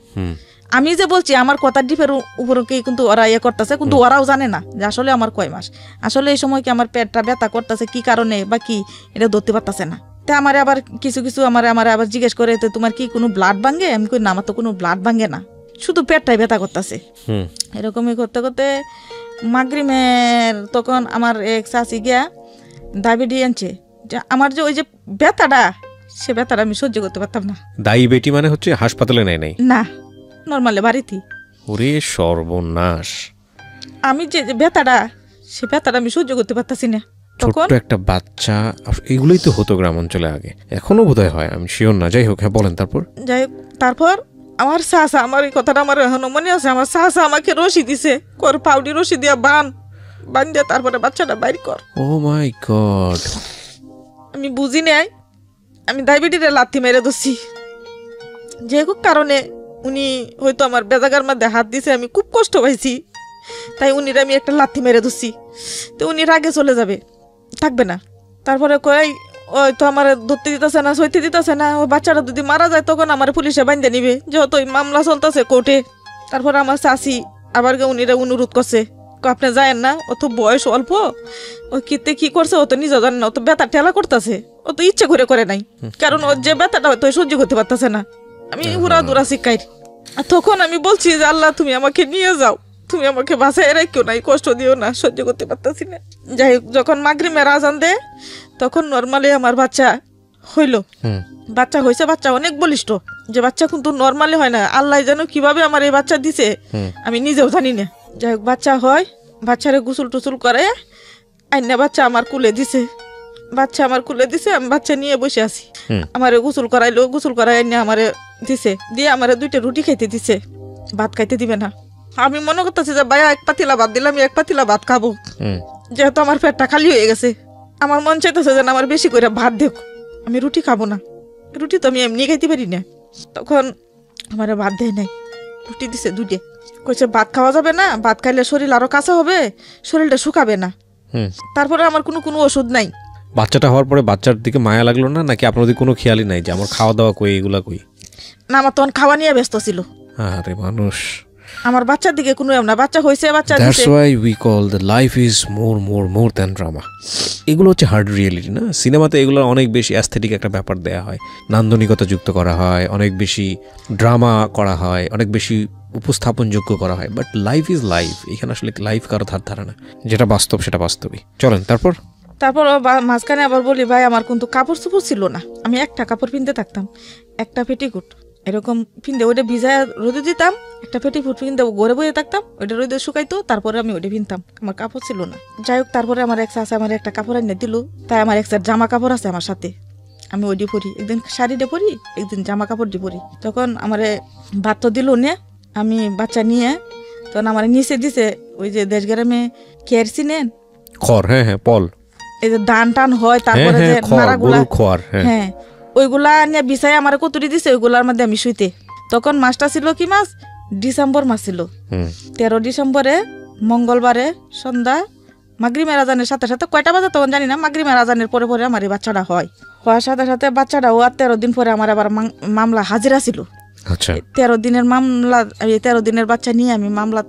আমি যে বলছি আমার কথার ডিপের উপরে কিন্তু ওরা ইয়ে করতেছে, কিন্তু ওরাও জানে না যে আসলে আমার কয় মাস, আসলে এই সময় কি আমার পেটটা ব্যথা করতেছে কি কারণে বা কি, এটা ধরতে পারতেছে না। তা আমার আবার কিছু কিছু আমার আবার জিজ্ঞেস করে, তো তোমার কি কোনো ব্লাড ভাঙে? আমি কই না, আমার তো কোনো ব্লাড ভাঙে না, শুধু পেটটাই ব্যথা করতেছে। এরকমই করতে করতে মাগরিমের তখন আমার এক শাশি গিয়া ডায়াবেটি আনছে। আমার যে ওই যে ব্যথাটা, সে ব্যথাটা আমি সহ্য করতে পারতাম না। ডায়াবেটি মানে হচ্ছে হাসপাতালে নেয় নাই না, নর্মালি বাড়িতে। ওরে সর্বনাশ! আমি যে ব্যথাটা, সে ব্যথাটা আমি সহ্য করতে পারতাছি না। তখন ছোট্ট একটা বাচ্চা, এগুলোই তো হতো গ্রাম অঞ্চলে আগে, এখনো বোধহয় হয়, আমি শিওর না। যাই হোক, হ্যাঁ বলেন। তারপর আমার শাশা, আমার এই কথাটা আমার এখনো মনে আছে, আমার শাশা আমাকে রশি দিছে, কর পাউডি রশি দিয়া বান দিয়ে তারপরে বাচ্চাটা বাইর কর। ও মাই গড! আমি বুঝি নাই, আমি ডায়াবেটিসে লাথি মেরে ধরছি। যে হোক কারণে উনি হয়তো আমার বেজাগার মধ্যে হাত দিছে, আমি খুব কষ্ট পাইছি, তাই উনির আমি একটা লাথি মেরে ধরছি। তো উনি রাগে চলে যাবে, থাকবে না। তারপরে কয় ওই তো আমার ধরতে দিতেছে না, সইতে দিতেছে না, ওই বাচ্চাটা যদি মারা যায় তখন আমার পুলিশে বাইন্দে নিবে, যেহেতু ওই মামলা চলতেছে কোর্টে। তারপর আমার চাচি আবার উনিরা অনুরোধ করছে, আপনি যায়েন না, অত বয়স অল্প, ও কিতে কি করছে ও তো নিজে জানে না, ও তো ব্যথা ঠেলা করতেছে, ও তো ইচ্ছে করে নাই, কারণ ওর যে ব্যথাটা হয়তো সহ্য করতে পারতেছে না। আমি হুরা দুরা শিখাই। তখন আমি বলছি যে আল্লাহ তুমি আমাকে নিয়ে যাও, তুমি আমাকে বাসায় রাখিও না, কষ্ট দিও না, সহ্য করতে পারতেছি না। যাই হোক, যখন মাগরিবের আজান দেয় তখন নর্মালি আমার বাচ্চা হইল। বাচ্চা হয়েছে, বাচ্চা অনেক বলিষ্ঠ, যে বাচ্চা কিন্তু নর্মালি হয় না। আল্লাহ জানো কিভাবে আমার এই বাচ্চা দিছে, আমি নিজেও জানি না। যাই হোক, বাচ্চা হয়, বাচ্চারে গোসল টুসুল করে আইনা বাচ্চা আমার কুলে দিছে। আমি বাচ্চা নিয়ে বসে আছি। আমারে গোসল করাইলো, গোসল করাই আইনা আমারে দিছে, দিয়ে আমারে 2টা রুটি খাইতে দিছে, ভাত খাইতে দিবে না। আমি মনে করতেছি যে ভাইয়া 1 পাতিলা ভাত দিলাম, 1 পাতিলা ভাত খাবো, যেহেতু আমার পেটটা খালি হয়ে গেছে। আমার মন চাইতেছে যে আমার বেশি করে ভাত দেখ, আমি রুটি খাবো না, রুটি তো আমি এমনি খাইতে পারি না। তখন আমার ভাত দেয় নাই, রুটি দিছে 2টে, কইছে ভাত খাওয়া যাবে না, ভাত খাইলে শরীর আরো কাঁচা হবে, শরীরটা শুকাবে না। তারপরে আমার কোনো ওষুধ নাই। বাচ্চাটা হওয়ার পরে বাচ্চার দিকে মায়া লাগলো না, নাকি আপনাদের কোনো খেয়ালই নাই যে আমার খাওয়া দাওয়া কই, এগুলা কই? না, আমার তখন খাওয়া নিয়ে ব্যস্ত ছিল। আরে মানুষ, আমার বাচ্চার দিকে কোনো না, বাচ্চা হইছে, বাচ্চা দিছে। That's why we call the life is more than drama. এগুলো হচ্ছে হার্ড রিয়েলিটি না? সিনেমাতে এগুলো অনেক বেশি অ্যাস্থেটিক একটা ব্যাপার দেয়া হয়, নান্দনিকতা যুক্ত করা হয়, অনেক বেশি ড্রামা করা হয়, অনেক বেশি উপস্থাপনযোগ্য করা হয়, বাট লাইফ ইজ লাইফ। এখানে আসলে লাইফ কারো ধার ধারে না, যেটা বাস্তব সেটা বাস্তবই। চলেন তারপর মাঝখানে আবার বলি, ভাই আমার কিন্তু কাপড় চোপড় ছিল না, আমি একটা কাপড় পিনতে থাকতাম, একটা পেটিকুট এরকম পিনতে, ওইটা ভিজায় রোদে দিতাম, একটা পেটিকুট পিনতে ঘরে বইয়ে থাকতাম, ওইটা রোদে শুকাইতো, তারপরে আমি ওইটা পিনতাম, আমার কাপড় ছিল না। যাই হোক, তারপরে আমার এক আছে আমার একটা কাপড় এনে দিল, তাই আমার এক জামা কাপড় আছে আমার সাথে, আমি ওইটি পরি, একদিন শাড়িটা পরি, একদিন জামা কাপড় দিয়ে পরি। তখন আমার ভাত তো দিল নে, আমি বাচ্চা নিয়ে তখন আমার নিচে দিছে ওই যে দেশ গ্রামে কেয়ারছি নেন খড়, হ্যাঁ হ্যাঁ, পল, এই যে ধান টান হয়, তারপরে যে নাড়াগুলা, হ্যাঁ ওইগুলা নিয়ে বিছাই আমার কতুরি দিছে, ওইগুলার মধ্যে আমি শুইতে। তখন মাসটা ছিল কি মাস, ডিসেম্বর মাস ছিল। 13 ডিসেম্বরে মঙ্গলবারে সন্ধ্যা মাগরিবের আজানের সাথে সাথে, কয়টা বাজে তখন জানি না, মাগরিবের আজানের পরে পরে আমার এই বাচ্চাটা হয়। হওয়ার সাথে সাথে বাচ্চাটা হওয়ার 13 দিন পরে আমার আবার মামলা হাজিরা ছিল। আচ্ছা, 13 দিনের মামলা, 13 দিনের বাচ্চা নিয়ে আমি মামলা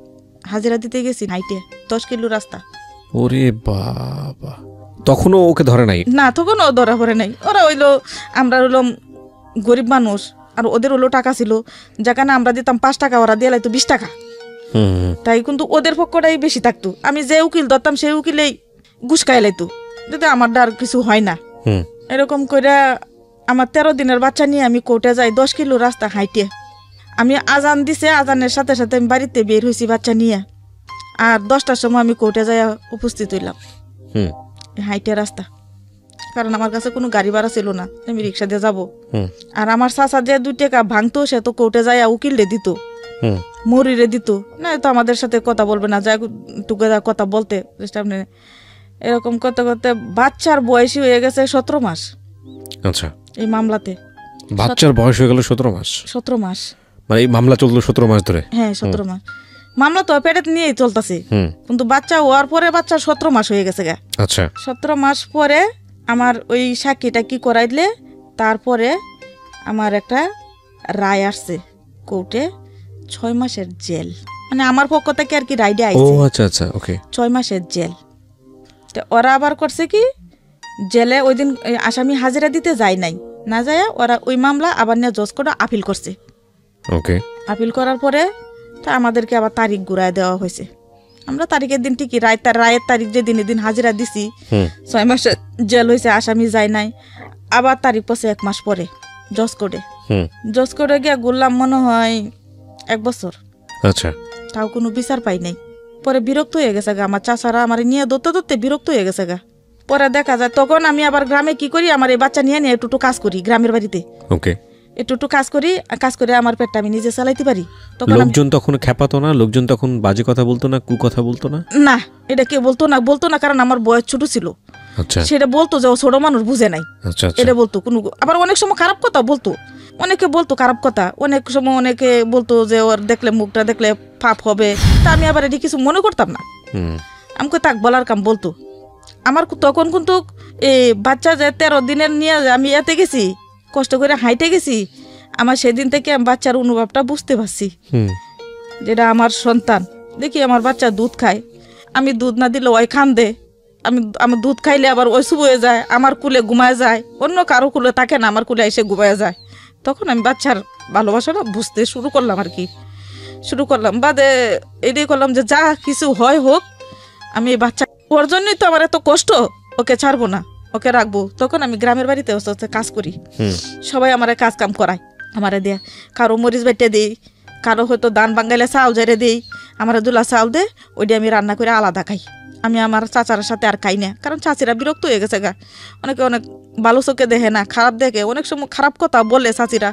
হাজিরা দিতে গেছি, হাইটে 10 কিলো রাস্তা। ওরে বাবা, তখনও ওকে ধরে নাই? না, তখন ও ধরা পড়ে নাই। ওরা হইলো, আমরা হইলো গরিব মানুষ, আর ওদের হলো টাকা ছিল, যেখানে আমরা দিতাম 5 টাকা, ওরা দিয়ে লাইতো 20 টাকা। তাই কিন্তু ওদের পক্ষটাই বেশি থাকতো। আমি যে উকিল ধরতাম সেই উকিলেই ঘুষ খাই লাইতো, যাতে আমার আর কিছু হয় না। এরকম করে আমার 13 দিনের বাচ্চা নিয়ে আমি কোর্টে যাই 10 কিলো রাস্তা হাইটে। আমি আজান দিছে, আজানের সাথে সাথে আমি বাড়িতে বের হয়েছি বাচ্চা নিয়ে, আর 10টার সময় আমি কোর্টে যাই উপস্থিত হইলাম হাইটে রাস্তা। কারণ আমার কাছে কোনো গাড়ি ভাড়া ছিল না, আমি রিক্সা দিয়ে যাবো। আর আমার চাচা যে 2 টাকা ভাঙতো সে তো কোর্টে যায় উকিল রে দিত, মরিরে দিত না, তো আমাদের সাথে কথা বলবে না, যা টুকে কথা বলতে সামনে। এরকম করতে করতে বাচ্চার বয়সী হয়ে গেছে 17 মাস। আচ্ছা, এই মামলাতে বাচ্চার বয়স হয়ে গেল 17 মাস। 17 মাস মানে এই মামলা চললো 17 মাস ধরে? হ্যাঁ 17 মাস মামলা তো পেটে নিয়েই চলতেছে, কিন্তু বাচ্চা হওয়ার পরে বাচ্চা 17 মাস হয়ে গেছে গা। আচ্ছা, 17 মাস পরে আমার ওই সাক্ষীটা কি করাইলে, তারপরে আমার একটা রায় আসছে কোর্টে 6 মাসের জেল। মানে আমার পক্ষ থেকে আর কি রাইডে আইছে। ও আচ্ছা আচ্ছা, ওকে। 6 মাসের জেল। তো ওরা আবার করছে কি, জেলে ওই দিন আসামি হাজিরা দিতে যায় নাই, না যায় ওরা ওই মামলা আবার নিয়ে জজ কোর্টে আপিল করছে। ওকে, আপিল করার পরে তা আমাদেরকে আবার তারিখ ঘুরায় দেওয়া হয়েছে। আমরা তারিখের দিন ঠিকই রায়ের তারিখ যেদিন এদিন হাজিরা দিছি 6 মাসের জেল হয়েছে, আসামি যায় নাই। আবার তারিখ পড়ছে 1 মাস পরে জজ কোর্টে। জজ কোর্টে গিয়ে ঘুরলাম মনে হয় 1 বছর। আচ্ছা, তাও কোনো বিচার পাই নাই। পরে বিরক্ত হয়ে গেছে গা, আমার চাচারা আমার নিয়ে ধরতে ধরতে বিরক্ত হয়ে গেছে গা। পরে দেখা যায় তখন আমি আবার গ্রামে কি করি, আমার এই বাচ্চা নিয়ে নিয়ে একটু কাজ করি গ্রামের বাড়িতে। ওকে, একটু কাজ করি, কাজ করে আমার পেটটা আমি নিজে চালাইতে পারি। লোকজন তখন খেপাতো না? লোকজন তখন বাজে কথা বলতো না, কু কথা বলতো না? না, এটা কেউ বলতো না, কারণ আমার বয়স ছোট ছিল। আচ্ছা, সেটা বলতো যে ও ছোট মানুষ বুঝে নাই, আচ্ছা, এটা বলতো। কোনো আবার অনেক সময় খারাপ কথা বলতো, অনেকে বলতো খারাপ কথা, অনেক সময় অনেকে বলতো যে ওর দেখলে মুখটা দেখলে পাপ হবে। তা আমি আবার এটি কিছু মনে করতাম না, আমাকে তাক বলার কাম বলতো। আমার তখন কিন্তু এই বাচ্চা যে 13 দিনের নিয়ে আমি এতে গেছি, কষ্ট করে হাইটে গেছি, আমার সেদিন থেকে আমি বাচ্চার অনুভবটা বুঝতে পারছি, যেটা আমার সন্তান। দেখি আমার বাচ্চা দুধ খায়, আমি দুধ না দিলে ওই খান দে, আমার দুধ খাইলে আবার ওই শুয়ে যায়, আমার কুলে ঘুমায় যায়, অন্য কারো কুলে থাকে না, আমার কুলে এসে ঘুমায় যায়। তখন আমি বাচ্চার ভালোবাসাটা বুঝতে শুরু করলাম আর কি, বাদে এটাই করলাম যে যা কিছু হয় হোক, আমি এই বাচ্চা ওর জন্যই তো আমার এত কষ্ট, ওকে ছাড়বো না, ওকে রাখবো। তখন আমি গ্রামের বাড়িতে কাজ করি, সবাই আমার কাজ কাম করায়, আমারে দেয়, কারো মরিচ বেটে দিই, কারো হয়তো দান বাঙ্গাইলে চাউল জেরে দিই, আমার দুলা চাউল দে, ওইটা আমি রান্না করে আলাদা খাই। আমি আমার চাচার সাথে আর খাই না, কারণ চাচিরা বিরক্ত হয়ে গেছে গা, অনেকে অনেক ভালো চোখে দেখে না, খারাপ দেখে, অনেক সময় খারাপ কথা বলে চাচিরা,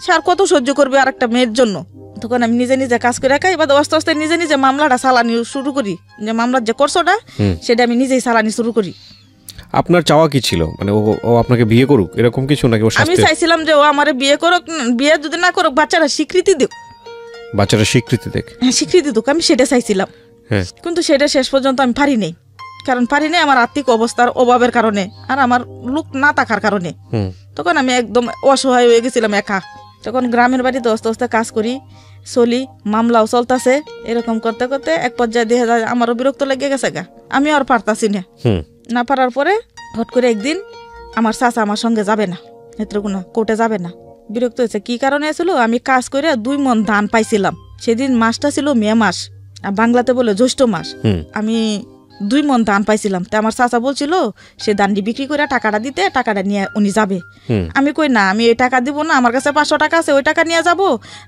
সে আর কত সহ্য করবে আর একটা মেয়ের জন্য। তখন আমি নিজে নিজে কাজ করে খাই, বা আস্তে আস্তে নিজে নিজে মামলাটা চালানি শুরু করি, যে মামলার যে খরচটা সেটা আমি নিজেই চালানি শুরু করি। আপনার চাওয়া কি ছিল? মানে ও আপনাকে বিয়ে করুক এরকম কিছু নাকি? আমি চাইছিলাম যে ও আমারে বিয়ে করুক, বিয়ে যদি না করুক বাচ্চারা স্বীকৃতি দেখ, বাচ্চারা স্বীকৃতি দেখ, স্বীকৃতি দেখ, আমি সেটা চাইছিলাম। কিন্তু সেটা শেষ পর্যন্ত আমি পারি নাই, কারণ পারি নাই আমার আর্থিক অবস্থার অভাবের কারণে, আর আমার লোক না থাকার কারণে। তখন আমি একদম অসহায় হয়ে গেছিলাম, একা। তখন গ্রামের বাড়িতে আস্তে আস্তে কাজ করি, চলি, মামলাও চলতেছে। এরকম করতে করতে এক পর্যায়ে দেখা যায় আমারও বিরক্ত লেগে গেছে গা, আমি আর পারতাছি না পারার পরে হট করে একদিন আমার চাচা আমার সঙ্গে যাবে না, নেত্রকোনা কোর্টে যাবে না। বিরক্ত হয়েছে, কি কারণে ছিল, আমি কাজ করে 2 মণ ধান পাইছিলাম, সেদিন মাসটা ছিল মে মাস, বাংলাতে বলে জ্যৈষ্ঠ মাস। আমি 2 মণ ধান পাইছিলাম, তা আমার চাচা বলছিল সে ধানটি বিক্রি করে টাকাটা দিতে, টাকাটা নিয়ে উনি যাবে। আমি কই না, আমি এই টাকা দিব না, আমার কাছে 500 টাকা আছে, ওই টাকা নিয়ে যাব।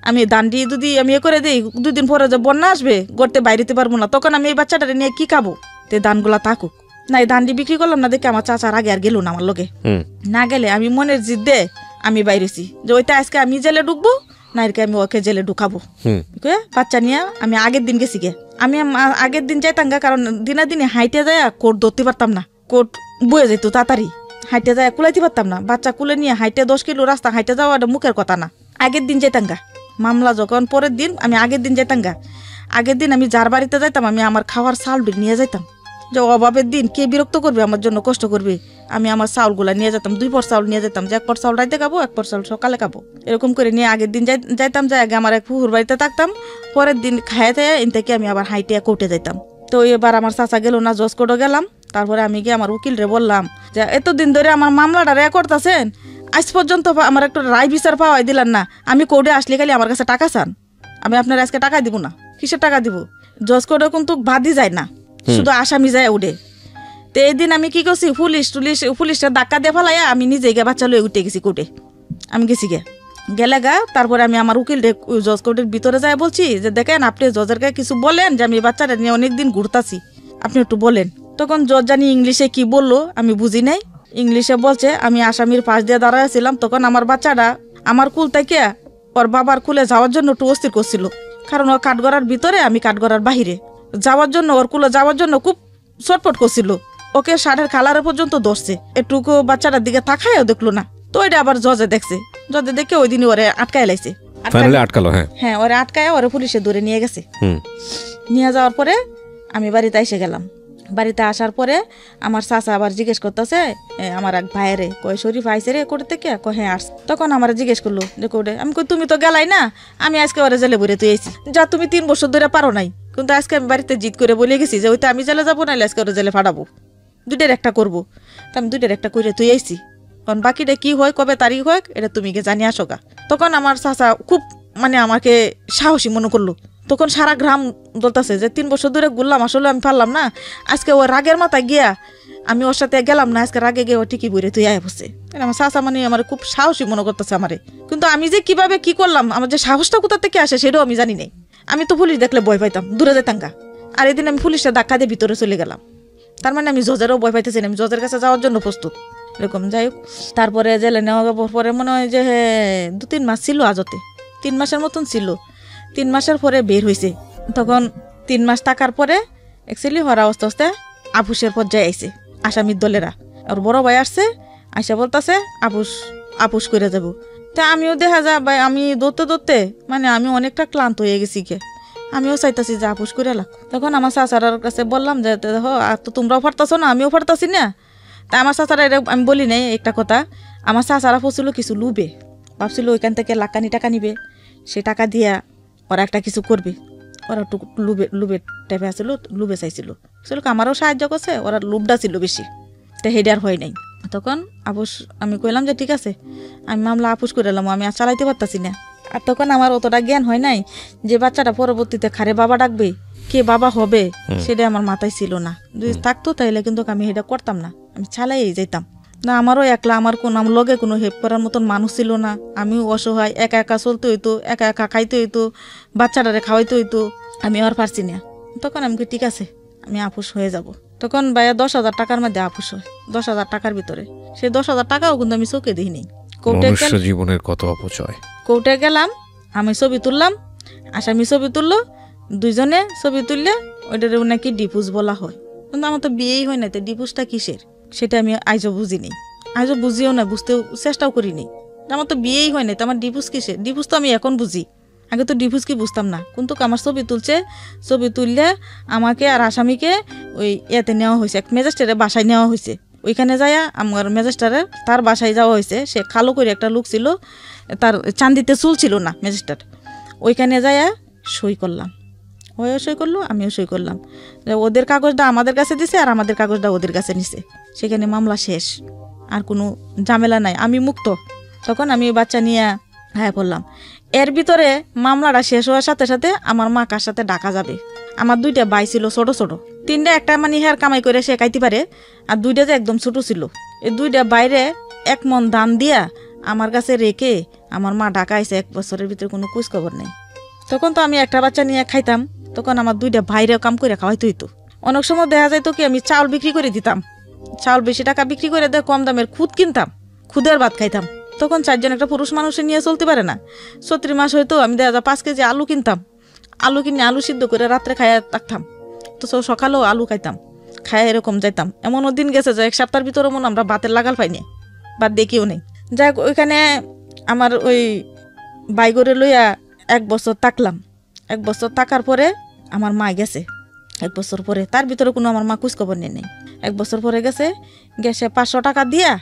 আমি ধানটি যদি আমি করে দিই, 2 দিন পরে যে বন্যা আসবে, গড়তে বাইরেতে পারবো না, তখন আমি এই বাচ্চাটা নিয়ে কি খাবো, তে ধানগুলা থাকুক না। এই ধানটি বিক্রি করলাম না দেখে আমার চাচার আগে আর গেল না আমার লগে, না গেলে আমি মনের জিদ্দে আমি বাইরেছি যে ওইটা আজকে আমি জেলে ঢুকবো, না এরকে আমি ওকে জেলে ঢুকাবো। বাচ্চা নিয়ে আমি আগের দিন গেছি গে, আমি আগের দিন যাইতাম গা, কারণ দিনে দিনে হাইটে যায় কোর্ট ধরতে পারতাম না, কোর্ট বয়ে যেত তাড়াতাড়ি, হাইটে যায় কুলাইতে পারতাম না, বাচ্চা কুলে নিয়ে হাইটে 10 কিলো রাস্তা হাইটে যাওয়া মুখের কথা না। আগের দিন যাইতাম গা, মামলা যখন পরের দিন আমি আগের দিন যাইতাম গা। আগের দিন আমি যার বাড়িতে যাইতাম, আমি আমার খাওয়ার চাউল নিয়ে যাইতাম, যে অভাবের দিন কে বিরক্ত করবে, আমার জন্য কষ্ট করবে, আমি আমার চাউলগুলা নিয়ে যেতাম, 2 পর চাউল নিয়ে যেতাম, যে 1 পর চাউল রাইতে খাবো, 1 পর চাউল সকালে খাবো, এরকম করে নিয়ে আগের দিন যাইতাম, যাই আগে আমার এক ফুহুর বাড়িতে থাকতাম, পরের দিন খাইতে এন থেকে আমি আবার হাইটে কোর্টে যাইতাম। তো এবার আমার চাচা গেল না, জজ কোর্টে গেলাম। তারপরে আমি গিয়ে আমার উকিল রে বললাম যে এতদিন ধরে আমার মামলাটা করতেছেন, আজ পর্যন্ত আমার একটু রায় বিচার পাওয়াই দিলেন না, আমি কোর্টে আসলে খালি আমার কাছে টাকা চান, আমি আপনার আজকে টাকা দিব না, কিসের টাকা দিব? জজ কোর্টে কিন্তু বাদই যায় না, শুধু আসামি যায় উঠে। তো তো এই দিন আমি কি করছি, পুলিশটা ধাক্কা দিয়ে ফেলাইয়া আমি নিজে গিয়ে বাচ্চা লয়ে উঠে গেছি কোর্টে। আমি গেছি গেলে তারপরে আমি আমার উকিল জজ কোর্টের ভিতরে যাই বলছি যে দেখেন আপনি জজের কাছে কিছু বলেন যে আমি বাচ্চাটা নিয়ে অনেকদিন ঘুরতাছি, আপনি একটু বলেন। তখন জজ জানি ইংলিশে কি বললো আমি বুঝি নাই। ইংলিশে বলছে আমি আসামির পাশ দিয়ে দাঁড়াইছিলাম, তখন আমার বাচ্চাটা আমার কুল থেকে ওর বাবার কুলে যাওয়ার জন্য একটু অস্থির করছিল, কারণ ওর কাঠগড়ার ভিতরে আমি কাঠগড়ার বাহিরে যাওয়ার জন্য, ওর কুলে যাওয়ার জন্য খুব ছটফট করছিল। ওকে শার্টের কালারে পর্যন্ত ধরছে, একটুকু বাচ্চাটার দিকে তাকায়ও দেখলো না। তো ওইটা আবার জজে দেখছে, জজে দেখে ওই দিনই ওরে আটকায় লাইছে। আটকালো? হ্যাঁ, ওরে আটকায় ওরে পুলিশে ধরে নিয়ে গেছে। নিয়ে যাওয়ার পরে আমি বাড়িতে এসে গেলাম। বাড়িতে আসার পরে আমার চাচা আবার জিজ্ঞেস করতেছে আমার এক ভাইয়েরে, কয় শরীফ আইসে রে কোর্ট থেকে? কয় হ্যাঁ আস। তখন আমার জিজ্ঞেস করলো যে কোর্টে। আমি কই তুমি তো গেলাই না, আমি আজকে ওরে জেলে ভরে তুই আইছি। যা তুমি 3 বছর ধরে পারো নাই, কিন্তু আজকে আমি বাড়িতে জিদ করে বলে গেছি যে ওইটা আমি জেলে যাবো, নাইলে আজকে ওরে জেলে ফাটাবো, দুইটার একটা করবো। তা আমি দুইটার একটা করে তুই আইছি, কারণ বাকিটা কি হয়, কবে তারিখ হয়, এটা তুমি কে জানিয়ে আসো গা। তখন আমার চাচা খুব আমাকে সাহসী মনে করলো। তখন সারা গ্রাম বলতেছে যে 3 বছর ধরে ঘুরলাম, আসলে আমি পারলাম না, আজকে ওর রাগের মাথায় গিয়া আমি ওর সাথে গেলাম না, আজকে রাগে গিয়ে ও ঠিকই বইরে তুই আয় বসে। আমার চাচা আমার খুব সাহসী মনে করতেছে আমারে। কিন্তু আমি যে কিভাবে কি করলাম, আমার যে সাহসটা কোথা থেকে আসে সেটাও আমি জানি নাই। আমি তো পুলিশ দেখলে ভয় পাইতাম, দূরে যেতাম গা। আর এদিন আমি পুলিশটা ধাক্কা দিয়ে ভিতরে চলে গেলাম। তার মানে আমি জজেরও ভয় পাইতেছি না, আমি জজের কাছে যাওয়ার জন্য প্রস্তুত এরকম। যাই হোক, তারপরে জেলে নেওয়া পরে মনে হয় যে 2-3 মাস ছিল, আজতে 3 মাসের মতন ছিল। 3 মাসের পরে বের হয়েছে। তখন 3 মাস থাকার পরে অ্যাকচুয়ালি হরা আস্তে আস্তে আপুসের পর্যায়ে আইছে আসামির দলেরা। আর বড় ভাই আসছে, আইসা বলতেছে আপুস করে যাব। তা আমিও দেখা যায় ভাই, আমি দৌড়তে আমি অনেকটা ক্লান্ত হয়ে গেছি আমিও চাইতেছি যে আপুস করে লাগ। তখন আমার চাচারার কাছে বললাম যে দেখো আর তো তোমরাও ফারতাছো না, আমিও ফারতাছি না। তা আমার চাচারা আমি বলি নাই একটা কথা, আমার চাচারা ফসল কিছু লুবে, ভাবছিল ওইখান থেকে লাখানি টাকা নিবে, সে টাকা দিয়া ওরা একটা কিছু করবে। ওরা একটু লুবে টাইপে আসছিল, লুবে চাইছিল, আমারও সাহায্য করছে, ওরা লুবটা ছিল বেশি, তো হেডে আর হয় নাই। তখন আমি কইলাম যে ঠিক আছে, আমি মামলা আপুস করে এলাম, আমি আর চালাইতে পারতাছি না। আর তখন আমার অতটা জ্ঞান হয় নাই যে বাচ্চাটা পরবর্তীতে খারে বাবা ডাকবে, কে বাবা হবে সেটা আমার মাথায় ছিল না। যদি থাকতো তাইলে কিন্তু আমি এটা করতাম না, আমি চালাই যাইতাম না। আমারও একলা, আমার লগে কোনো হেল্প করার মতন মানুষ ছিল না। আমিও অসহায়, একা একা চলতে হইতো, একা একা খাইতে হইতো, বাচ্চাটারে খাওয়াইতে হইতো, আমি আর পারছি না। তখন আমি ঠিক আছে, আমি আপুস হয়ে যাব। তখন ভাইয়া 10,000 টাকার মধ্যে আপুস হয়, 10,000 টাকার ভিতরে। সেই 10,000 টাকাও কিন্তু আমি চোখে দিই নি। জীবনের কত অপচয়। কোর্টে গেলাম, আমি ছবি তুললাম, আসামি ছবি তুললো, দুইজনে ছবি তুললে ওইটার নাকি ডিপুজ বলা হয়। কিন্তু আমার তো বিয়েই হয় না, তো ডিপুজটা কিসের সেটা আমি আজও বুঝিনি, আজও বুঝিও না, বুঝতেও চেষ্টাও করিনি। আমার তো বিয়েই হয় না, তো আমার ডিপুজ কিসের? ডিপুজ তো আমি এখন বুঝি, আগে তো ডিপুজ কি বুঝতাম না। কিন্তু আমার ছবি তুলছে, ছবি তুললে আমাকে আর আসামিকে ওই এতে নেওয়া হয়েছে, এক ম্যাজিস্ট্রেটের বাসায় নেওয়া হয়েছে। ওইখানে যাইয়া আমার ম্যাজিস্ট্রেটের তার বাসায় যাওয়া হয়েছে। সে কালো করে একটা লোক ছিল, তার চান্দিতে চুল ছিল না ম্যাজিস্ট্রেট। ওইখানে যাইয়া সই করলাম, ওইও সই করলো, আমিও সই করলাম। ওদের কাগজটা আমাদের কাছে দিছে আর আমাদের কাগজটা ওদের কাছে নিছে। সেখানে মামলা শেষ, আর কোনো ঝামেলা নাই, আমি মুক্ত। তখন আমি বাচ্চা নিয়ে হ্যাঁ বললাম। এর ভিতরে মামলাটা শেষ হওয়ার সাথে সাথে আমার মা কার সাথে ডাকা যাবে। আমার 2টা ভাই ছিল ছোট ছোট, 3টা একটা হেয়ার কামাই করে সে খাইতে পারে, আর 2টা যে একদম ছোট ছিল। এই 2টা বাইরে 1 মন দান দিয়া আমার কাছে রেখে আমার মা ঢাকা আইছে, 1 বছরের ভিতরে কোনো খোঁজ খবর নেই। তখন তো আমি একটা বাচ্চা নিয়ে খাইতাম, তখন আমার 2টা ভাইরে কাম করে খাওয়াইতে হইতো। অনেক সময় দেখা যাইতো কি আমি চাউল বিক্রি করে দিতাম, চাউল বেশি টাকা বিক্রি করে দিয়ে কম দামের খুদ কিনতাম, খুদের ভাত খাইতাম। তখন 4 জন একটা পুরুষ মানুষের নিয়ে চলতে পারে না। 34 মাস হয়তো আমি দেখা যায় 5 কেজি আলু কিনতাম, আলু কিনে আলু সিদ্ধ করে রাত্রে খাইয়া থাকতাম, তো সকালেও আলু খাইতাম, খাইয়া এরকম যাইতাম। এমনও দিন গেছে যে 1 সপ্তাহের ভিতরে মনে আমরা ভাতের লাগাল পাইনি, ভাত দেখিও নেই। যাই ওইখানে আমার ওই বাইগরে লইয়া 1 বছর থাকলাম। 1 বছর থাকার পরে আমার মা গেছে, 1 বছর পরে। তার ভিতরে কোনো আমার মা খোঁজ খবর নেই। 1 বছর পরে গেছে 500 টাকা দিয়া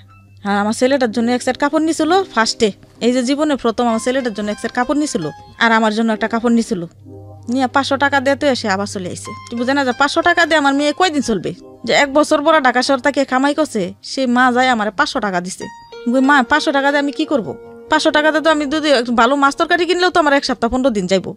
আর আমার ছেলেটার জন্য 1 সেট কাপড় নিছিল ফার্স্টে। এই যে জীবনে প্রথম আমার ছেলেটার জন্য 1 সেট কাপড় নিছিল, আর আমার জন্য একটা কাপড় নিছিল। নিয়ে 500 টাকা দিয়ে তো এসে আবার চলে আইছে। তুই বুঝে না যে 500 টাকা দিয়ে আমার মেয়ে কয়দিন চলবে? যে 1 বছর পরে ঢাকা শহর থেকে কামাই করছে, সে মা যায় আমার 500 টাকা দিছে। মা 500 টাকা দিয়ে আমি কি করবো? 500 টাকাতে তো আমি যদি ভালো মাছ তরকারি কিনলেও তো আমার 1 সপ্তাহ 15 দিন যাইবো।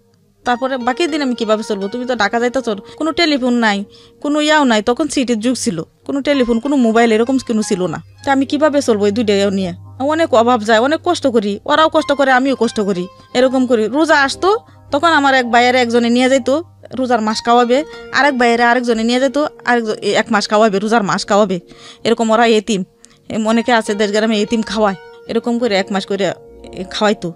তারপরে বাকি দিন আমি কিভাবে চলবো? তুমি তো ঢাকা যাইতেছ, কোনো টেলিফোন নাই, কোনো ইয়াও নাই, তখন সিটির যুগ ছিল, কোনো টেলিফোন কোনো মোবাইল এরকম কোনো ছিল না। তা আমি কিভাবে চলবো এই দুইটা নিয়ে? অনেক অভাব যায়, অনেক কষ্ট করি, ওরাও কষ্ট করে আমিও কষ্ট করি, এরকম করি। রোজা আসতো তখন আমার এক ভাইয়ের একজনে নিয়ে যাইতো রোজার মাস খাওয়াবে, আরেক ভাইয়ের আরেকজনে নিয়ে যেত আরেকজন 1 মাস খাওয়াবে, রোজার মাস খাওয়াবে, এরকম। ওরা এতিম, অনেকে আছে দেশ গ্রামে এতিম খাওয়ায়, এরকম করে 1 মাস করে খাওয়াইতো।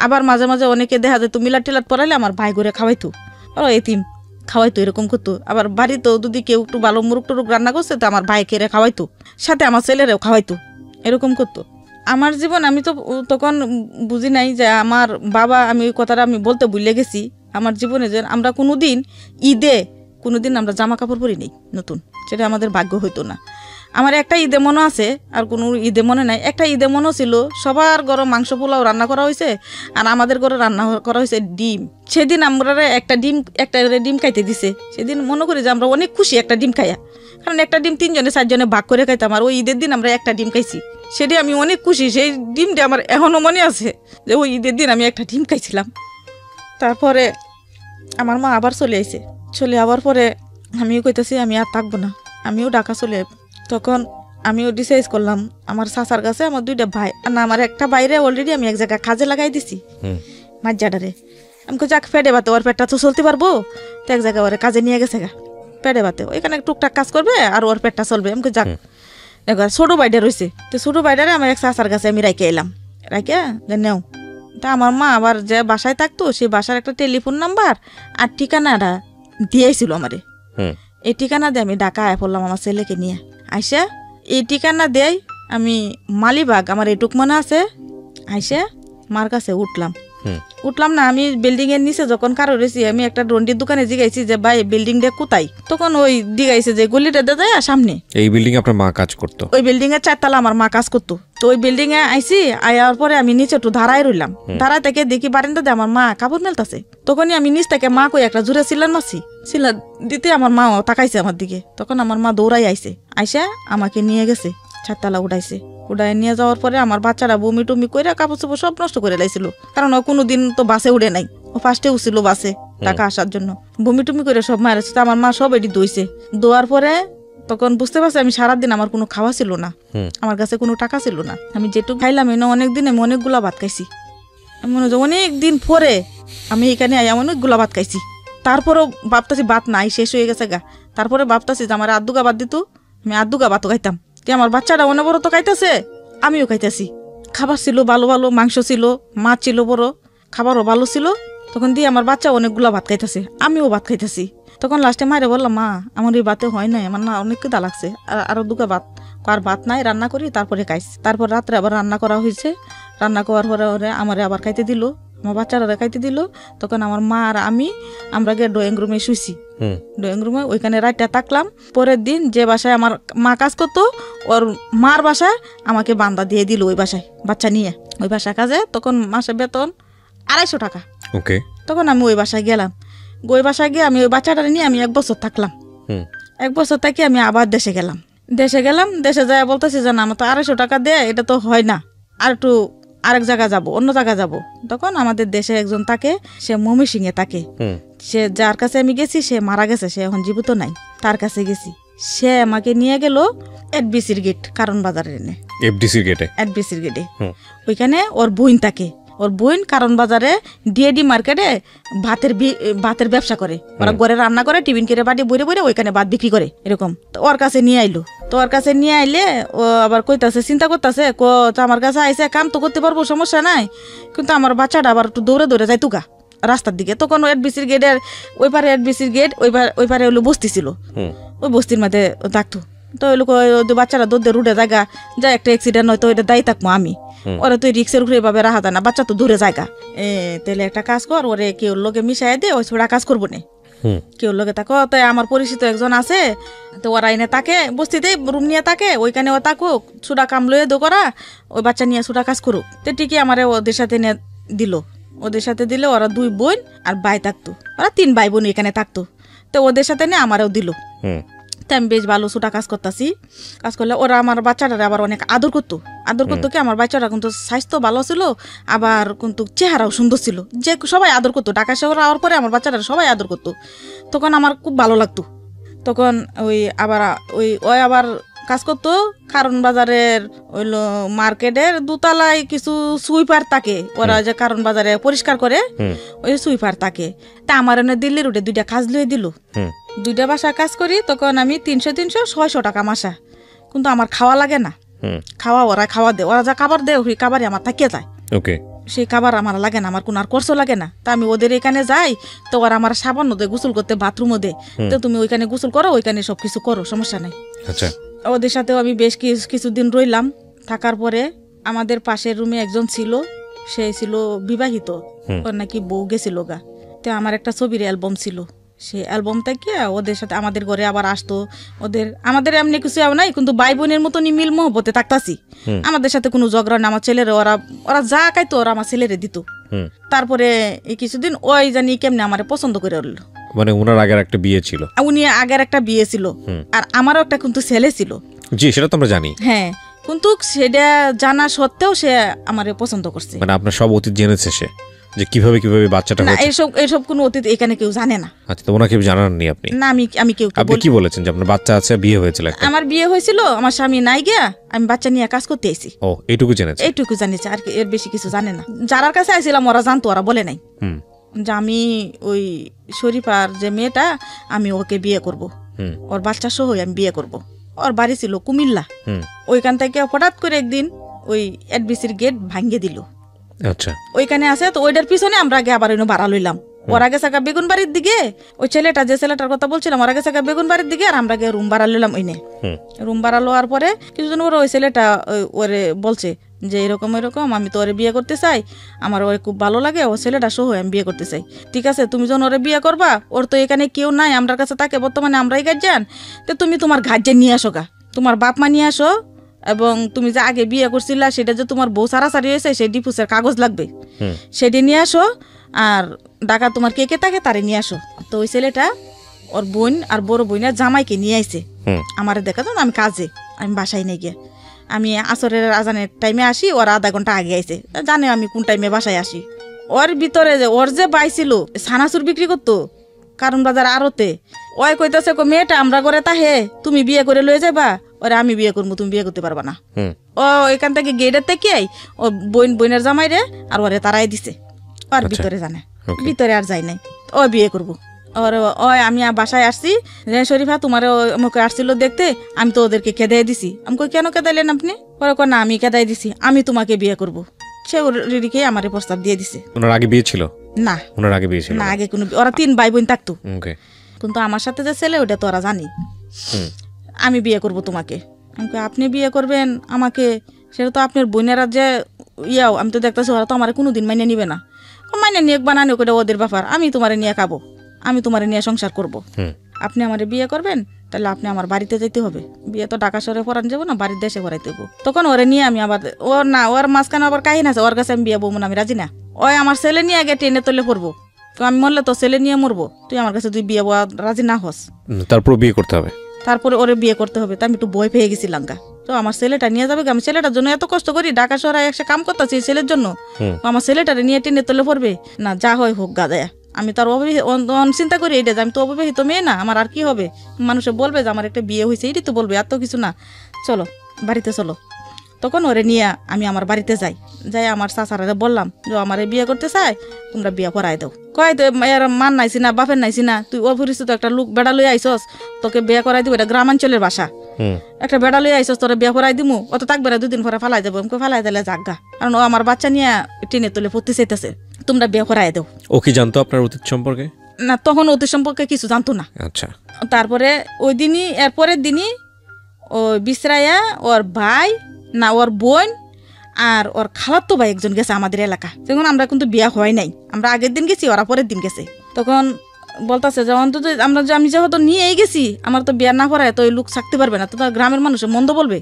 আবার মাঝে মাঝে অনেকে দেখা যেত মিলাট টিলাট পড়াইলে আমার ভাই করে খাওয়াইতো, ওরা এতিম খাওয়াইতো, এরকম করতো। আবার বাড়িতেও যদি কেউ একটু ভালো মুরুক টুরুক রান্না করছে তো আমার ভাই কেড়ে খাওয়াইতো, সাথে আমার ছেলেরাও খাওয়াইতো, এরকম করতো। আমার জীবন আমি তো তখন বুঝি নাই যে আমার বাবা, আমি ওই কথাটা আমি বলতে ভুলে গেছি। আমার জীবনে যে আমরা কোনোদিন ঈদে কোনোদিন আমরা জামা কাপড় পরি নেই নতুন, সেটা আমাদের ভাগ্য হইতো না। আমার একটা ঈদে মনে আছে, আর কোনো ঈদে মনে নাই। একটা ঈদে মনে ছিল সবার ঘরে মাংস পোলাও রান্না করা হয়েছে, আর আমাদের ঘরে রান্না করা হয়েছে ডিম। সেদিন আমরা একটা ডিম খাইতে দিছে। সেদিন মনে করি যে আমরা অনেক খুশি একটা ডিম খাইয়া, কারণ একটা ডিম 3 জনে 4 জনে ভাগ করে খাইতাম, আর ওই ঈদের দিন আমরা একটা ডিম খাইছি, সেটি আমি অনেক খুশি। সেই ডিমটা আমার এখনও মনে আছে যে ওই ঈদের দিন আমি একটা ডিম খাইছিলাম। তারপরে আমার মা আবার চলে আইছে, চলে যাওয়ার পরে আমিও কইতেছি আমি আর থাকবো না, আমিও ঢাকা চলে যাব। তখন আমিও ডিসাইড করলাম আমার চাচার কাছে, আমার 2টা ভাই, না আমার একটা বাইরে অলরেডি আমি এক জায়গায় কাজে লাগাই দিছি মাঝজাডারে। আমি যাক পেটে বাতে, ওর পেটটা তো চলতে পারবো, তো এক জায়গায় ওরে কাজে নিয়ে গেছে গা পেটে বাতে, ওইখানে টুকটাক কাজ করবে আর ওর পেটটা চলবে। আমি যাক, এবার ছোটো বাইডা রয়েছে, তো ছোটো বাইডারে আমার এক চাচার কাছে আমি রাইকে এলাম, রাইকে যে নেও। তা আমার মা আবার যে বাসায় থাকতো সেই বাসার একটা টেলিফোন নাম্বার আর ঠিকানাটা দিয়েছিল আমারে। এই ঠিকানা দিয়ে আমি ঢাকা আয় পড়লাম আমার ছেলেকে নিয়ে। আইসা এই ঠিকানা দেয় আমি মালিবাগ, আমার এটুক মনে আছে, আইসা মার কাছে উঠলাম না। আমি বিল্ডিং এর নিচে যখন কারো রয়েছি, আমি একটা রন্ডির দোকানে জিগাইছি যে ভাই বিল্ডিং টা কোথায়, তখন ওই দিগাইছে যে গলিটা দেয় সামনে। এই বিল্ডিং আপনার মা কাজ করতো? ওই বিল্ডিং এর 4 তলা আমার মা কাজ করতো। তো ওই বিল্ডিং এ আইসি, আয়ার পরে আমি নিচে একটু দাঁড়ায় রইলাম, দাঁড়ায় থেকে দেখি বারান্দাতে আমার মা কাপড় মেলতাছে। তখনই আমি নিচ থেকে মা কই একটা জোরে সিলান মারছি, সিলা দিতে আমার মা তাকাইছে আমার দিকে। তখন আমার মা দৌড়াই আইসা আমাকে নিয়ে গেছে, 4 তলা উঠাইছে। উঠায় নিয়ে যাওয়ার পরে আমার বাচ্চারা বমি টমি করে কাপড় চোপড় সব নষ্ট করে লাইছিল, কারণ ও কোনোদিন তো বাসে উঠে নাই, ও ফার্স্টে উঠছিল বাসে টাকা আসার জন্য। বমি টমি করে সব মারেছে, তো আমার মা সব এটি দইছে। দোয়ার পরে তখন বুঝতে পারছি আমি সারাদিন আমার কোনো খাওয়া ছিল না, আমার কাছে কোনো টাকা ছিল না। আমি যেটুকু খাইলাম এনে অনেকদিন আমি অনেকগুলা ভাত খাইছি। আমি মনে হয় অনেকদিন পরে আমি এখানে আই অনেকগুলা ভাত খাইছি। তারপরেও ভাবতেছি ভাত নাই, শেষ হয়ে গেছে গা। তারপরে ভাবতেছি যে আমার 8 ভাত দিত, আমি 8 ভাতও খাইতাম। আমার বাচ্চারা অনবরত খাইতেছে, আমিও খাইতেছি। খাবার ছিল ভালো ভালো, মাংস ছিল, মাছ ছিল বড়, খাবারও ভালো ছিল। তখন দিয়ে আমার বাচ্চা অনেকগুলা ভাত খাইতেছে, আমিও ভাত খাইতেছি। তখন লাস্টে মায়ের বললাম মা আমার এই ভাতে হয় নাই, আমার না অনেক খিদা লাগছে, আরো 2 ভাত, আর ভাত নাই, রান্না করি তারপরে খাইছি। তারপর রাত্রে আবার রান্না করা হয়েছে, রান্না করার পরে আমারে আবার খাইতে দিল, আমার বাচ্চারা খাইতে দিল। তখন আমার মা আর আমরা গিয়ে ড্রয়িং রুমে শুইছি। ড্রয়িং রুমে ওইখানে রাতটা থাকলাম। পরের দিন যে বাসায় আমার মা কাজ করতো, ওর মার বাসায় আমাকে বান্দা দিয়ে দিল, ওই বাসায় বাচ্চা নিয়ে ওই বাসায় কাজে। তখন মাসে বেতন 250 টাকা। তখন আমি ওই বাসায় গেলাম, ওই বাসায় গিয়ে আমি ওই বাচ্চাটা নিয়ে আমি 1 বছর থাকলাম। 1 বছর থাকি আমি আবার দেশে গেলাম। দেশে যায় বলতেছি যে না আমার তো 250 টাকা দেয়, এটা তো হয় না, আর একটু আরেক জায়গায় যাব, অন্য জায়গায় যাব। তখন আমাদের দেশে একজন থাকে, সে ময়মনসিংহে থাকে। সে যার কাছে আমি গেছি সে মারা গেছে, সে এখন জীবিত নাই, তার কাছে গেছি। সে আমাকে নিয়ে গেল এফডিসির গেট, কারণ বাজারে এনে এফডিসির গেটে ওইখানে ওর বোন থাকে। ওর বোন কারণ বাজারে ডিএডি মার্কেটে ভাতের ব্যবসা করে, ওরা ঘরে রান্না করে, টিফিন করে বাড়ি বইরে বইরে ওইখানে ভাত বিক্রি করে এরকম। তো ওর কাছে নিয়ে আইলো। তো ওর কাছে নিয়ে আইলে ও আবার কইতাছে, চিন্তা করতেছে, আমার কাছে আইসে কাম তো করতে পারবো, সমস্যা নাই, কিন্তু আমার বাচ্চাটা আবার একটু দৌড়ে দৌড়ে যাইতো গা রাস্তার দিকে। তখন এফডিসির গেটের ওই পারে, এফডিসির গেট ওই পারে হলো বস্তি ছিল, ওই বস্তির মধ্যে থাকতো। তো ওই লোক বাচ্চারা দৌড়ে রুটে জায়গা যা একটা অ্যাক্সিডেন্ট হয় তো এটা দায়ী থাকবো আমি, ওরা তুই রিক্সের উপরে এভাবে রাখা যায় না, বাচ্চা তো দূরে জায়গা। তাহলে একটা কাজ কর, ওরে কেউ লোকে মিশাই দে, ওই ছোড়া কাজ করবো না, কেউ লোকে তাকে। তাই আমার পরিচিত একজন আছে, তো ওরা এনে তাকে বস্তিতে রুম নিয়ে থাকে, ওইখানে ও থাকুক, ছোড়া কাম লয়ে দো করা, ওই বাচ্চা নিয়ে ছোড়া কাজ করুক। তো ঠিকই আমার ওদের সাথে দিল, ওরা 2 বোন আর ভাই থাকতো, ওরা 3 ভাই বোন এখানে থাকতো। তো ওদের সাথে নিয়ে আমারও দিল। তো আমি বেশ ভালো ছোটা কাজ করতেছি। কাজ করলে ওরা আমার বাচ্চাটারে আবার অনেক আদর করতো কি আমার বাচ্চাটা কিন্তু স্বাস্থ্য ভালো ছিল, আবার কিন্তু চেহারাও সুন্দর ছিল, যে সবাই আদর করতো। ঢাকা শহর হওয়ার পরে আমার বাচ্চাটা সবাই আদর করতো, তখন আমার খুব ভালো লাগতো। তখন ওই আবার কাজ করতো কারণ বাজারের হইলো মার্কেটের দোতলায় কিছু সুইপার থাকে, ওরা যে কারণ বাজারে পরিষ্কার করে ওই সুইপার থাকে। তা আমার এনে দিল্লি রোডে 2টা কাজ লয়ে দিল, 2টা বাসা কাজ করি। তখন আমি 300-600 টাকা মাসা, কিন্তু আমার খাওয়া লাগে না। ওরা খাওয়া দেয়, ওরা যা খাবার দেয় ওই খাবারই আমার থাকিয়ে যায়। সেই খাবার আমার লাগে না, আমার কোনো আর খরচ লাগে না। তা আমি ওদের এখানে যাই, তো ওরা আমার সাবান দেয় গোসল করতে, বাথরুমও দেয়। তো তুমি ওইখানে গোসল করো, ওইখানে সবকিছু করো, সমস্যা নেই। ওদের সাথেও আমি বেশ কিছুদিন রইলাম। থাকার পরে আমাদের পাশের রুমে একজন ছিল, সে ছিল বিবাহিত, ওর নাকি বউ গেছিল গা। তো আমার একটা ছবির অ্যালবাম ছিল, সেই অ্যালবামটা কি ওদের সাথে আমাদের ঘরে আবার আসতো। আমাদের এমনি কিছু নাই, কিন্তু ভাই বোনের মতনই মিল মহব্বতে থাকতাছি। আমাদের সাথে কোনো ঝগড়া না। আমার ছেলেরা ওরা যা খাইতো ওরা আমার ছেলেরে দিত। তারপরে এই কিছুদিন ওই জানি কেমনে আমার পছন্দ করে উঠলো। মানে ওনার আগের একটা বিয়ে ছিল, উনি আগের একটা বিয়ে ছিল, আর আমারও একটা কিন্তু ছেলে ছিল। জি, সেটা তো আমরা জানি। হ্যাঁ, কিন্তু সেটা জানা সত্ত্বেও সে আমারে পছন্দ করছে। মানে আপনার সব অতীত জেনেছে সে, যে কিভাবে বাচ্চাটা হয়েছে? এইসব কোনো অতীত এখানে কেউ জানে না। আচ্ছা, তো ওনাকে জানাননি আপনি? না, আমি কেউ। আপনি কি বলেছেন যে আপনার বাচ্চা আছে, বিয়ে হয়েছিল? আমার বিয়ে হয়েছিল, আমার স্বামী নাই গিয়া, আমি বাচ্চা নিয়ে কাজ করতে আইছি। ও, এইটুকু জেনেছে? এইটুকু জানিছে, আর এর বেশি কিছু জানে না। যারার কাছে আইছিলাম ওরা জানতো, ওরা বলে নাই যে আমি ওই শরীফার যে মেয়েটা, আমি ওকে বিয়ে করব, ওর বাচ্চা সহ আমি বিয়ে করব। ওর বাড়ি ছিল কুমিল্লা। ওইখান থেকে হঠাৎ করে একদিন ওই এডবিসির গেট ভাঙ্গে দিল। আচ্ছা, ওইখানে আছে, তো ওইটার পিছনে আমরা আগে আবার ভাড়া লইলাম। ওরা গেছে বেগুন বাড়ির দিকে, ওই যে ছেলেটার কথা বলছিলাম, ওরা গেছে বেগুন বাড়ির দিকে, আর আমরা রুম ভাড়া লইলাম। ওইনে রুম ভাড়া লওয়ার পরে কিছুদিন ওরা ওই ছেলেটা ওরে বলছে যে এরকম আমি তো ওরে বিয়ে করতে চাই, আমার ওরে খুব ভালো লাগে, ও ছেলেটা সহ আমি বিয়ে করতে চাই। ঠিক আছে, তুমি যখন ওরে বিয়ে করবা, ওর তো এখানে কেউ নাই, আমরা কাছে তাকে বর্তমানে আমরাই গার্জিয়ান, তো তুমি তোমার গার্জিয়ান নিয়ে আসো গা, তোমার বাপ মা নিয়ে আসো, এবং তুমি যে আগে বিয়ে করছিলা সেটা যে তোমার বউ সারাসারি হয়েছে সেই ডিভোর্সের কাগজ লাগবে, সেটা নিয়ে আসো। আর ঢাকা তোমার কে থাকে তারে নিয়ে আসো। তো ওই ছেলেটা ওর বোন আর বড় বোনের জামাইকে নিয়ে আইছে আমার দেখা। তো আমি কাজে, আমি বাসায় নিয়ে গিয়ে আমি আসরের আজানের টাইমে আসি, ওর আধা ঘন্টা আগে আইছে, জানে আমি কোন টাইমে বাসায় আসি। ওর ভিতরে ওর যে বাইছিল সানাসুর বিক্রি করতো কারণ বাজার আড়তে, ওই কইতাছে মেয়েটা আমরা করে তাহে তুমি বিয়ে করে লয়ে যাবা, ওরে আমি বিয়ে করবো, তুমি বিয়ে করতে পারবা না। ও এখান থেকে গেটের থেকে ও বোনের জামাই রে আর ওরে তারাই দিছে। ওর ভিতরে জানে, ভিতরে আর যাই নাই। ও বিয়ে করবো। ওই আমি বাসায় আসছি, শরীফা তোমার আমাকে আসছিল দেখতে, আমি তো ওদেরকে কেদাই দিছি। আমি কই কেন কেদাইলেন আপনি? ওরা কয় না আমি কেদাই দিছি, আমি তোমাকে বিয়ে করবো। সে রিডিকে আমার প্রস্তাব দিয়ে দিছে। ওনার আগে বিয়ে ছিল না? ওনার আগে বিয়ে ছিল না, আগে কোনো, ওরা 3 ভাই বোন থাকতো, কিন্তু আমার সাথে যে ছেলে ওটা তো ওরা জানি। আমি বিয়ে করব তোমাকে। আমি কই আপনি বিয়ে করবেন আমাকে? সেটা তো আপনার বোনেরা যে আমি তো দেখতেছি ওরা তো আমার কোনোদিন মাইনে নিবে না। মাইনে নিয়ে বানানো করে ওদের ব্যাপার, আমি তোমারে নিয়ে খাবো, আমি তোমারে নিয়ে সংসার করব। আপনি আমারে বিয়ে করবেন, তাহলে আপনি আমার বাড়িতে যেতে হবে। বিয়ে তো ঢাকা শহরে পড়ান যাবো না, বাড়ির দেশে করাইতে হবো। তখন ওরে নিয়ে আমি আবার ওর মাঝখানে আবার কাহিনী আছে, ওর কাছে আমি বিয়ে বলবো না, আমি রাজি না। ওই আমার ছেলে নিয়ে আগে ট্রেনে তোলে পড়বো, তো আমি মরলে তো ছেলে নিয়ে মরবো, তুই আমার কাছে তুই বিয়ে রাজি না হস, তারপর বিয়ে করতে হবে, তারপরে ওরে বিয়ে করতে হবে। তো আমি একটু ভয় পেয়ে গেছিলাম গা। তো আমার ছেলেটা নিয়ে যাবে, আমি ছেলেটার জন্য এত কষ্ট করি, ঢাকা শহরে এসে কাম করতেছি ছেলের জন্য, আমার ছেলেটারে নিয়ে ট্রেনে তোলে পড়বে না, যা হয় হোক গা দেয়া। আমি তার চিন্তা করি এটা, আমি তো অবিবাহিত মেয়ে না, আমার আর কি হবে? মানুষে বলবে যে আমার একটা বিয়ে হয়েছে, এটি তো বলবে, আর তো কিছু না, চলো বাড়িতে চলো। তখন ওরে নিয়ে আমি আমার বাড়িতে যাই, আমার চাচারা বললাম যে আমার বিয়ে করতে চাই, তোমরা বিয়ে করাই দাও। কয় এর মান নাইছি না, বাপের নাইছি না, তুই অপরিচিত একটা লোক বেড়া লই আইসস, তোকে বিয়ে করাই দিব, এটা গ্রামাঞ্চলের ভাষা, একটা বেড়া লই আইসস, তোরা বিয়ে করাই দিমু, অত থাকবে না, 2 দিন পরে ফালাই যাবো। আমাকে ফালাই দিলে জাগা, কারণ ও আমার বাচ্চা নিয়ে টেনে তুলে পড়তে চাইতেছে, তোমরা বিয়ে করাই দাও। ও কি জানতো আপনার অতীত সম্পর্কে? না, তখন অতীত সম্পর্কে কিছু জানতো না। আচ্ছা। তারপরে ওই দিনই, এরপরের দিনই ও বিশ্রায়া ওর ভাই না ওর বোন আর ওর খালাতো ভাই একজন গেছে আমাদের এলাকা, যখন আমরা কিন্তু বিয়া হয় নাই, আমরা আগের দিন গেছি, ওরা পরের দিন গেছে। তখন বলতেছে যে অন্তত আমি যেহেতু নিয়েই গেছি, আমার তো বিয়া না করায় তো ওই লোক থাকতে পারবে না, তো গ্রামের মানুষ মন্দ বলবে,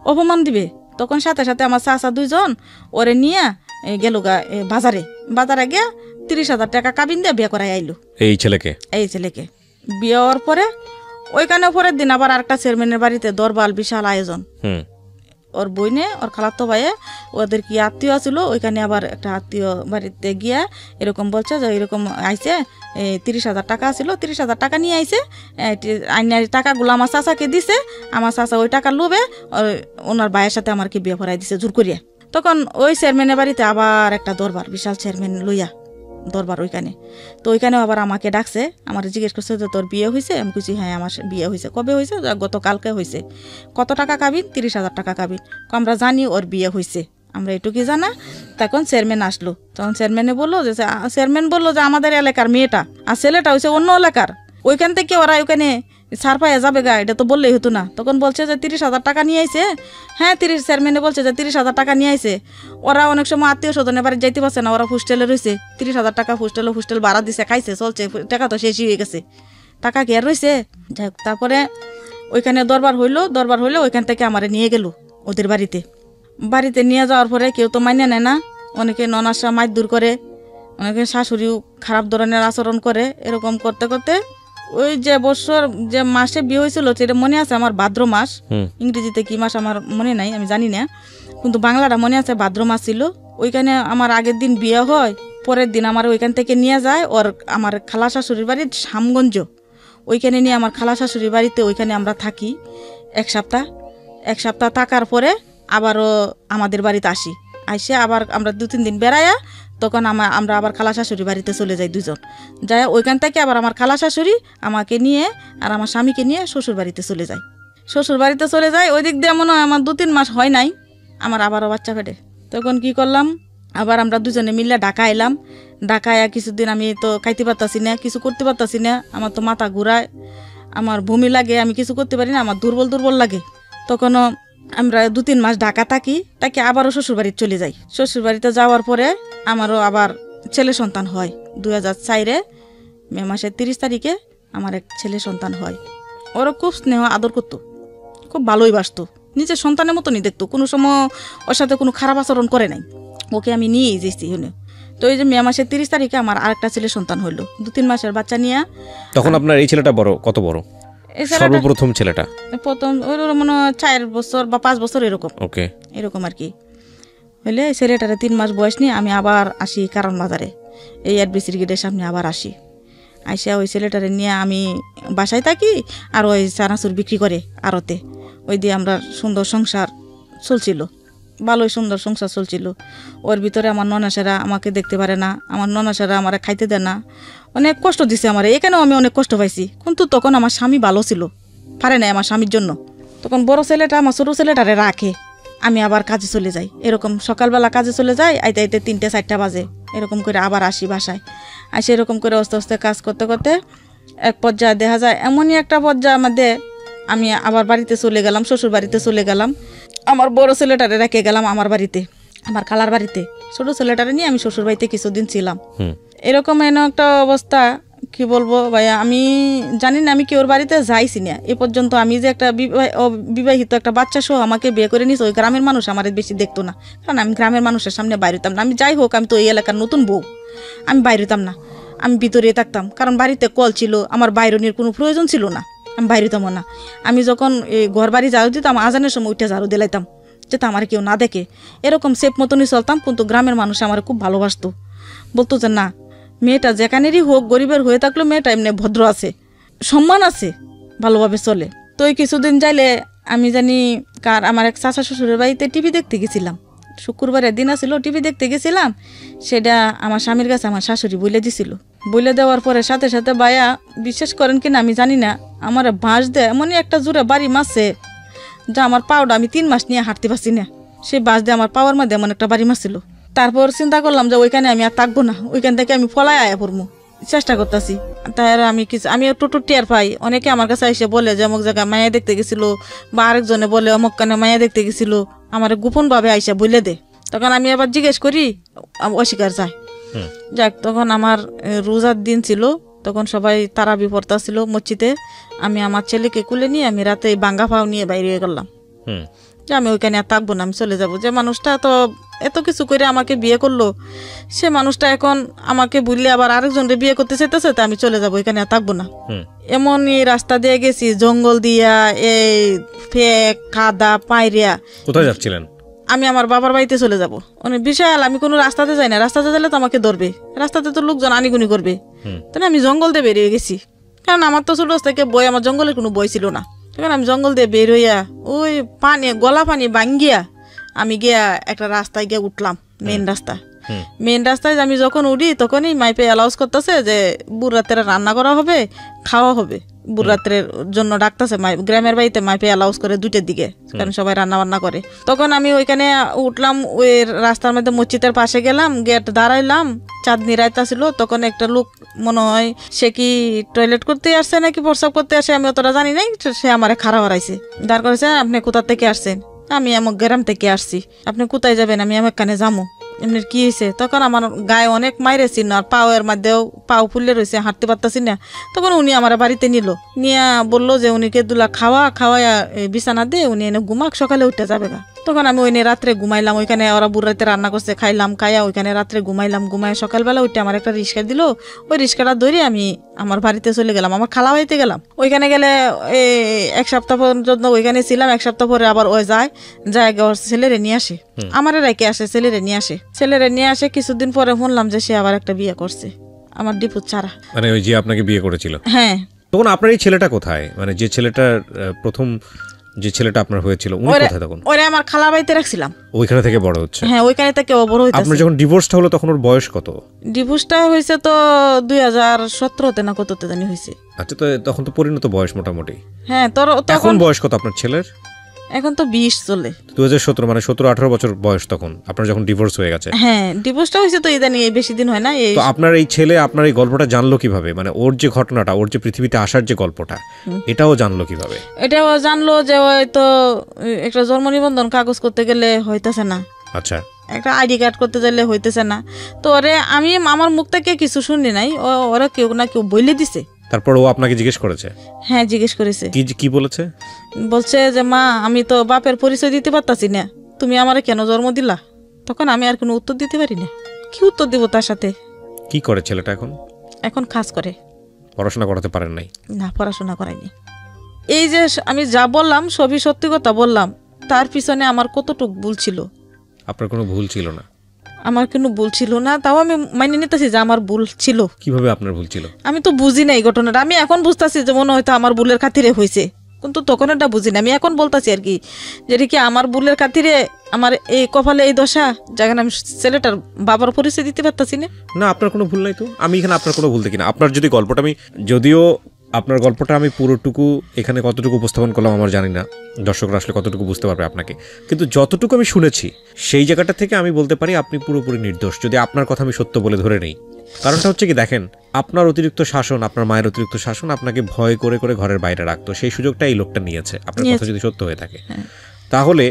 অপমান দিবে। তখন সাথে সাথে আমার চাচা 2 জন ওরে নিয়ে গেল গা বাজারে গিয়া 30,000 টাকা কাবিন দিয়ে বিয়ে করাই আইলো এই ছেলেকে। বিয়ে হওয়ার পরে ওইখানে পরের দিন আবার আরেকটা চেয়ারম্যানের বাড়িতে দরবার, বিশাল আয়োজন। ওর বইনে, ওর খালাতো ভাইয়ে, ওদের কি আত্মীয় ছিল, ওইখানে আবার একটা আত্মীয় বাড়িতে গিয়া এরকম বলছে যে এরকম আইসে 30,000 টাকা ছিল, 30,000 টাকা নিয়ে আইসে, আইনার টাকাগুলো আমার চাচাকে দিছে, আমার চাচা ওই টাকার লোভে ওনার ভাইয়ের সাথে আমার কি বিয়ে ভরাই দিছে জোর করিয়া। তখন ওই চেয়ারম্যানের বাড়িতে আবার একটা দরবার, বিশাল চেয়ারম্যান লইয়া দরবার ওইখানে। তো ওইখানেও আবার আমাকে ডাকছে, আমার জিজ্ঞেস করছে যে তোর বিয়ে হয়েছে? আমি বলছি হ্যাঁ আমার বিয়ে হয়েছে। কবে হয়েছে? গতকালকে হয়েছে। কত টাকা কাবিন? 30,000 টাকা কাবিন। আমরা জানি ওর বিয়ে হয়েছে, আমরা এটুকুই জানা। তখন চেয়ারম্যান আসলো, তখন চেয়ারম্যানে বললো যে চেয়ারম্যান বললো যে আমাদের এলাকার মেয়েটা আর ছেলেটা হয়েছে অন্য এলাকার, ওইখান থেকে ওরা ওইখানে ছাড় পাইয়া যাবে গা, এটা তো বললেই হতো না। তখন বলছে যে 30,000 টাকা নিয়ে আইছে। হ্যাঁ, চেয়ারম্যানে বলছে যে 30,000 টাকা নিয়ে আইছে। ওরা অনেক সময় আত্মীয় স্বজনের বাড়ি যাইতে পারছে না, ওরা হোস্টেলে রয়েছে। 30,000 টাকা হোস্টেল ভাড়া দিছে, খাইছে, চলছে, টাকা তো শেষই হয়ে গেছে, টাকা কি আর রয়েছে? যাই হোক, তারপরে ওইখানে দরবার হইলো, ওইখান থেকে আমারে নিয়ে গেল ওদের বাড়িতে নিয়ে যাওয়ার পরে কেউ তো মাইনে নেয় না, অনেকে ননাসা মাইদুর করে, অনেকে শাশুড়িও খারাপ ধরনের আচরণ করে। এরকম করতে করতে ওই যে বছর যে মাসে বিয়ে হয়েছিল সেটা মনে আছে আমার, ভাদ্র মাস। ইংরেজিতে কি মাস আমার মনে নাই, আমি জানি না, কিন্তু বাংলাটা মনে আছে ভাদ্র মাস ছিল। ওইখানে আমার আগের দিন বিয়ে হয়, পরের দিন আমার ওইখান থেকে নিয়ে যায় আমার খালা শাশুড়ির বাড়ি শামগঞ্জ। ওইখানে নিয়ে আমার খালা শাশুড়ির বাড়িতে ওইখানে আমরা থাকি এক সপ্তাহ থাকার পরে আবারও আমাদের বাড়িতে আসে আবার আমরা 2-3 দিন বেড়াইয়া তখন আমরা আবার খালা শাশুড়ি বাড়িতে চলে যাই দুজন। যাই ওইখান থেকে আবার আমার খালা শাশুড়ি আমাকে নিয়ে আর আমার স্বামীকে নিয়ে শ্বশুর বাড়িতে চলে যায়। ওই দিক দিয়ে মনে হয় আমার 2-3 মাস হয় নাই, আমার আবারও বাচ্চা ফেটে। তখন কি করলাম, আবার আমরা দুজনে মিলে ঢাকা এলাম। ঢাকায় কিছুদিন আমি তো খাইতে পারতাছি না, কিছু করতে পারতাছি না, আমার তো মাথা ঘুরায়, আমার বমি লাগে, আমি কিছু করতে পারি না, আমার দুর্বল লাগে। তখনও আমরা 2-3 মাস ঢাকা থাকি আবারও শ্বশুরবাড়িতে চলে যাই। শ্বশুরবাড়িতে যাওয়ার পরে আমারও আবার ছেলে সন্তান হয়। 2004 মে মাসের 30 তারিখে আমার এক ছেলে সন্তান হয়। ওরা খুব স্নেহ আদর করতো, খুব ভালোই বাসতো, নিজের সন্তানের মতনই দেখতো, কোনো সময় ওর সাথে কোনো খারাপ আচরণ করে নাই। ওকে আমি নিয়েই যেছি হলে। তো এই যে মে মাসের 30 তারিখে আমার আরেকটা ছেলে সন্তান হইলো, 2-3 মাসের বাচ্চা নিয়ে। তখন আপনার এই ছেলেটা কত বড়? সর্বপ্রথম ছেলেটা প্রথম ওই মনে হয় 4 বছর বা 5 বছর এরকম, এরকম আর কি হইলে। ছেলেটারে 3 মাস বয়স নিয়ে আমি আবার আসি কারণ বাজারে, এই এডবিসির গেটের সামনে আবার আইসা ওই ছেলেটারে নিয়ে আমি বাসায় থাকি, আর ওই চানাচুর বিক্রি করে আড়তে। ওই দিয়ে আমরা সুন্দর সংসার চলছিল, ভালোই সুন্দর সংসার চলছিল। ওর ভিতরে আমার ননাসেরা আমাকে দেখতে পারে না, আমার ননাসেরা আমার খাইতে দেয় না, অনেক কষ্ট দিছে আমার। এখানেও আমি অনেক কষ্ট পাইছি, কিন্তু তখন আমার স্বামী ভালো ছিল, পারে নাই আমার স্বামীর জন্য। তখন বড় ছেলেটা আমার ছোটো ছেলেটারে রাখে, আমি আবার কাজে চলে যাই। এরকম সকালবেলা কাজে চলে যাই, আইতে 3-4টা বাজে, এরকম করে আবার আসি বাসায়। এরকম করে আস্তে আস্তে কাজ করতে করতে এক পর্যায়ে দেখা যায়, এমনই একটা পর্যায়ে মধ্যে আমি আবার বাড়িতে চলে গেলাম, শ্বশুর বাড়িতে চলে গেলাম। আমার বড় ছেলেটারে রেখে গেলাম আমার বাড়িতে, আমার খালার বাড়িতে। ছোট ছেলেটারে নিয়ে আমি শ্বশুর বাড়িতে কিছুদিন ছিলাম। এরকম একটা অবস্থা, কি বলবো ভাইয়া, আমি জানি না, আমি কি ওর বাড়িতে যাইছি না এ পর্যন্ত। আমি যে একটা বিবাহিত একটা বাচ্চা সহ আমাকে বিয়ে করে নিস, ওই গ্রামের মানুষ আমার বেশি দেখতো না, কারণ আমি গ্রামের মানুষের সামনে বাইরে হইতাম না। আমি যাই হোক, আমি তো এই এলাকার নতুন বউ, আমি বাইরে হইতাম না, আমি ভিতরে থাকতাম, কারণ বাড়িতে কল ছিল, আমার বাইরনের কোনো প্রয়োজন ছিল না, আমি বাইরে হইতাম না। আমি যখন ঘর বাড়ি ঝাড়ু দিতাম, আজানের সময় উঠে ঝাড়ু দিলাইতাম, যাতে আমার কেউ না দেখে, এরকম সেফ মতনই চলতাম। কিন্তু গ্রামের মানুষ আমার খুব ভালোবাসতো, বলতো যে না, মেয়েটা যেখানেরই হোক, গরিবের হয়ে থাকলেও মেয়েটা এমনি ভদ্র আছে, সম্মান আছে, ভালোভাবে চলে। তো এই কিছুদিন যাইলে আমি জানি আমার এক চাচা শ্বশুরের বাড়িতে টিভি দেখতে গেছিলাম, শুক্রবারের দিন আছিল, টিভি দেখতে গেছিলাম। সেটা আমার স্বামীর কাছে আমার শাশুড়ি বলে দিছিল। বলে দেওয়ার পরে সাথে সাথে ভাইয়া বিশ্বাস করেন কিনা আমি জানি না, আমার বাঁশ দেয় এমনই একটা জোরে বাড়ি মারছে, যা আমার পাওটা আমি 3 মাস নিয়ে হাঁটতে পারছি না। সেই বাঁশ দিয়ে আমার পাওয়ার মধ্যে এমন একটা বাড়ি মারছিল। তারপর চিন্তা করলাম যে ওইখানে আমি আর থাকবো না, ওইখান থেকে আমি ফলায় আয়া পড়বো, চেষ্টা করতেছি। তাই আমি টোটো টের পাই, অনেকে আমার কাছে এসে বলে যে অমুক জায়গায় মায়া দেখতে গেছিল, বা আরেকজনে বলে অমুক কানে মায়া দেখতে গেছিল, আমার গোপনভাবে আইসা বলে দে। তখন আমি আবার জিজ্ঞেস করি, অস্বীকার যায়। যাক, তখন আমার রোজার দিন ছিল, তখন সবাই তারাবি পড়তাছিল মসজিদে। আমি আমার ছেলেকে কুলে নিয়ে আমি রাতে বাঙ্গা পাও নিয়ে বাইরে গেলাম, যে আমি ওইখানে আর থাকবো না, আমি চলে যাবো। যে মানুষটা তো এত কিছু করে আমাকে বিয়ে করলো, সে মানুষটা এখন আমাকে বললে আবার আরেকজনকে বিয়ে করতে চাইতেছে, তো আমি চলে যাবো, এখানে আর থাকবো না। এমন এই রাস্তা দিয়ে গেছি, জঙ্গল দিয়া, এই ফেক কাদা পায়রিয়া। কোথায় যাচ্ছিলেন? আমি আমার বাবার বাড়িতে চলে যাব। মানে বিশাল, আমি কোনো রাস্তাতে যাই না, রাস্তাতে গেলে তো আমাকে ধরবে, রাস্তাতে তো লোকজন আনিগুনি করবে, তাই আমি জঙ্গল দিয়ে বেরিয়ে গেছি। কারণ আমার তো ছোট থেকে বই, আমার জঙ্গলের কোনো বই ছিল না, তখন আমি জঙ্গল দিয়ে বের হইয়া ওই পানি, গলা পানি ভাঙ্গিয়া আমি গিয়া একটা রাস্তায় গিয়ে উঠলাম, মেন রাস্তা। মেন রাস্তায় আমি যখন উঠি তখনই মাইপে অ্যালাউন্স করতেছে যে বুড় রাত্রে রান্না করা হবে, খাওয়া হবে। বুড় রাত্রের জন্য ডাকতেছে, গ্রামের বাড়িতে মাইপে অ্যালাউন্স করে 2টার দিকে, কারণ সবাই রান্না বান্না করে। তখন আমি ওইখানে উঠলাম, ওই রাস্তার মধ্যে মসজিদের পাশে গেলাম, গেট দাঁড়াইলাম, চাঁদনি রাইতা ছিল। তখন একটা লোক, মনে হয় সে কি টয়লেট করতে আসছে নাকি প্রস্রাব করতে আসে, আমি অতটা জানি নাই। সে আমারে খাড়া হারাইছে, দাঁড় করেছে, আপনি কোথা থেকে আসছেন? আমি আমার গ্রাম থেকে আসছি। আপনি কোথায় যাবেন? আমি আমার কানে যাবো। এমনি কি হয়েছে? তখন আমার গায়ে অনেক মাইরেছি না, আর পাওয়ের মধ্যেও পাও ফুলে রয়েছে, হাঁটতে পারতাছি না। তখন উনি আমার বাড়িতে নিল, নিয়ে বললো যে উনিকে দুলা খাওয়াইয়া বিছানা দিয়ে উনি এনে ঘুমাক, সকালে উঠতে যাবে গা। তখন আমি ওইনে রাত্রে ঘুমাইলাম, ওইখানে ওরা বুড় রাতে রান্না করছে, খাইলাম, খাইয়া ওইখানে রাত্রে ঘুমাইলাম। ঘুমাই সকালবেলা উঠে আমার একটা রিক্সা দিল, ওই রিক্সাটা ধরে আমি আমার বাড়িতে চলে গেলাম, আমার খালা বাড়িতে গেলাম। ওইখানে গেলে 1 সপ্তাহ পর্যন্ত ওইখানে ছিলাম। 1 সপ্তাহ পরে আবার ওই যায় ওর ছেলেরে নিয়ে আসে, আমারে রেখে আসে, ছেলেরে নিয়ে আসে। কিছুদিন পরে শুনলাম যে সে আবার একটা বিয়ে করছে, আমার ডিপুত ছাড়া। মানে ওই যে আপনাকে বিয়ে করেছিল? হ্যাঁ। তখন আপনার এই ছেলেটা কোথায়? মানে যে ছেলেটার প্রথম যে ছেলেটা আপনার হয়েছিল উনি কোথায় তখন? ওরে আমার খালা বাড়িতে রাখছিলাম, ওইখানে থেকে বড় হচ্ছে? হ্যাঁ, ওইখানে থেকে ও বড় হইতাছে। আপনার যখন ডিভোর্সটা হলো তখন ওর বয়স কত? ডিভোর্সটা হয়েছে তো 2017-তে না কততে জানি হয়েছে। আচ্ছা, তো তখন তো পরিণত বয়স মোটামুটি। হ্যাঁ, এখন বয়স কত আপনার ছেলের? এখন তো 20 চলে। 2017, মানে 17-18 বছর বয়স তখন আপনার যখন ডিভোর্স হয়ে গেছে? হ্যাঁ, ডিভোর্সটা হয়েছে তো ইদানি, এই বেশি দিন হয় না। তো আপনার এই ছেলে আপনার এই গল্পটা জানলো কিভাবে? মানে ওর যে ঘটনাটা, ওর যে পৃথিবীতে আসার যে গল্পটা, এটাও জানলো কিভাবে? এটাও জানলো যে হয়তো একটা জন্ম নিবন্ধন কাগজ করতে গেলে হইতেছে না, আচ্ছা, একটা আইডি কার্ড করতে গেলে হইতেছে না। তো ওরে আমি আমার মুখ থেকে কিছু শুনি নাই, ওরা কেউ না কেউ বলে দিছে। তারপর ও আপনাকে জিজ্ঞেস করেছে? হ্যাঁ, জিজ্ঞেস করেছে। কি বলেছে? বলছে যে মা, আমি তো বাপের পরিচয় দিতে পারতাছি না, তুমি আমারে কেন জন্ম দিলা? তখন আমি আর কোনো উত্তর দিতে পারি না, কি উত্তর দিব তার সাথে? কি করে ছেলেটা এখন কাজ করে। পড়াশোনা করাতে পারেন নাই? না, পড়াশোনা করাইনি। এই যে আমি যা বললাম সবই সত্যি কথা বললাম, তার পিছনে আমার কতটুক ভুল ছিল? আপনার কোনো ভুল ছিল না? আমার কোনো ভুল ছিল না, তাও আমি মাইনে নিতেছি যে আমার ভুল ছিল। কিভাবে আপনার ভুল ছিল? আমি তো বুঝি না এই ঘটনাটা। আমি এখন বুঝতেছি যে মনে হয়তো আমার ভুলের খাতিরে হয়েছে, কিন্তু তখন এটা বুঝি না। আমি এখন বলতেছি আর কি, যেটা কি আমার ভুলের খাতিরে আমার এই কপালে এই দশা, যেখানে আমি ছেলেটার বাবার পরিচয় দিতে পারতাছি না। না, আপনার কোনো ভুল নাই তো। আমি এখানে আপনার কোনো ভুল দেখি না। আপনার যদি গল্পটা যদিও আপনার গল্পটা আমি পুরোটুকু এখানে কতটুকু উপস্থাপন করলাম আমার জানি না, দর্শকরা আসলে কতটুকু বুঝতে পারবে আপনাকে, কিন্তু যতটুকু আমি শুনেছি সেই জায়গাটা থেকে আমি বলতে পারি আপনি পুরোপুরি নির্দোষ, যদি আপনার কথা আমি সত্য বলে ধরে নেই। কারণটা হচ্ছে কি, দেখেন, আপনার অতিরিক্ত শাসন, আপনার মায়ের অতিরিক্ত শাসন আপনাকে ভয় করে করে ঘরের বাইরে রাখতো, সেই সুযোগটা এই লোকটা নিয়েছে। আপনার কথা যদি সত্য হয়ে থাকে, তাহলে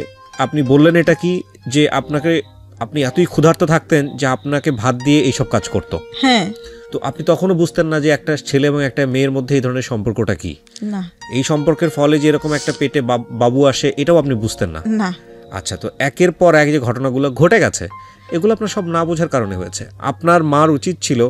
আপনি বললেন এটা কি, যে আপনি এতই ক্ষুধার্ত থাকতেন যে আপনাকে ভাত দিয়ে এইসব কাজ করতো। হ্যাঁ। তো আপনি তখনও বুঝতেন না যে একটা ছেলে এবং একটা মেয়ের মধ্যে এই ধরনের সম্পর্কটা কি? না। এই সম্পর্কের ফলে যে এরকম একটা পেটে বাবু আসে, এটাও আপনি বুঝতেন না? না। আচ্ছা, তো একের পর এক যে ঘটনাগুলো ঘটে গেছে, এগুলো আপনার সব না বোঝার কারণে হয়েছে। আপনার মার উচিত ছিল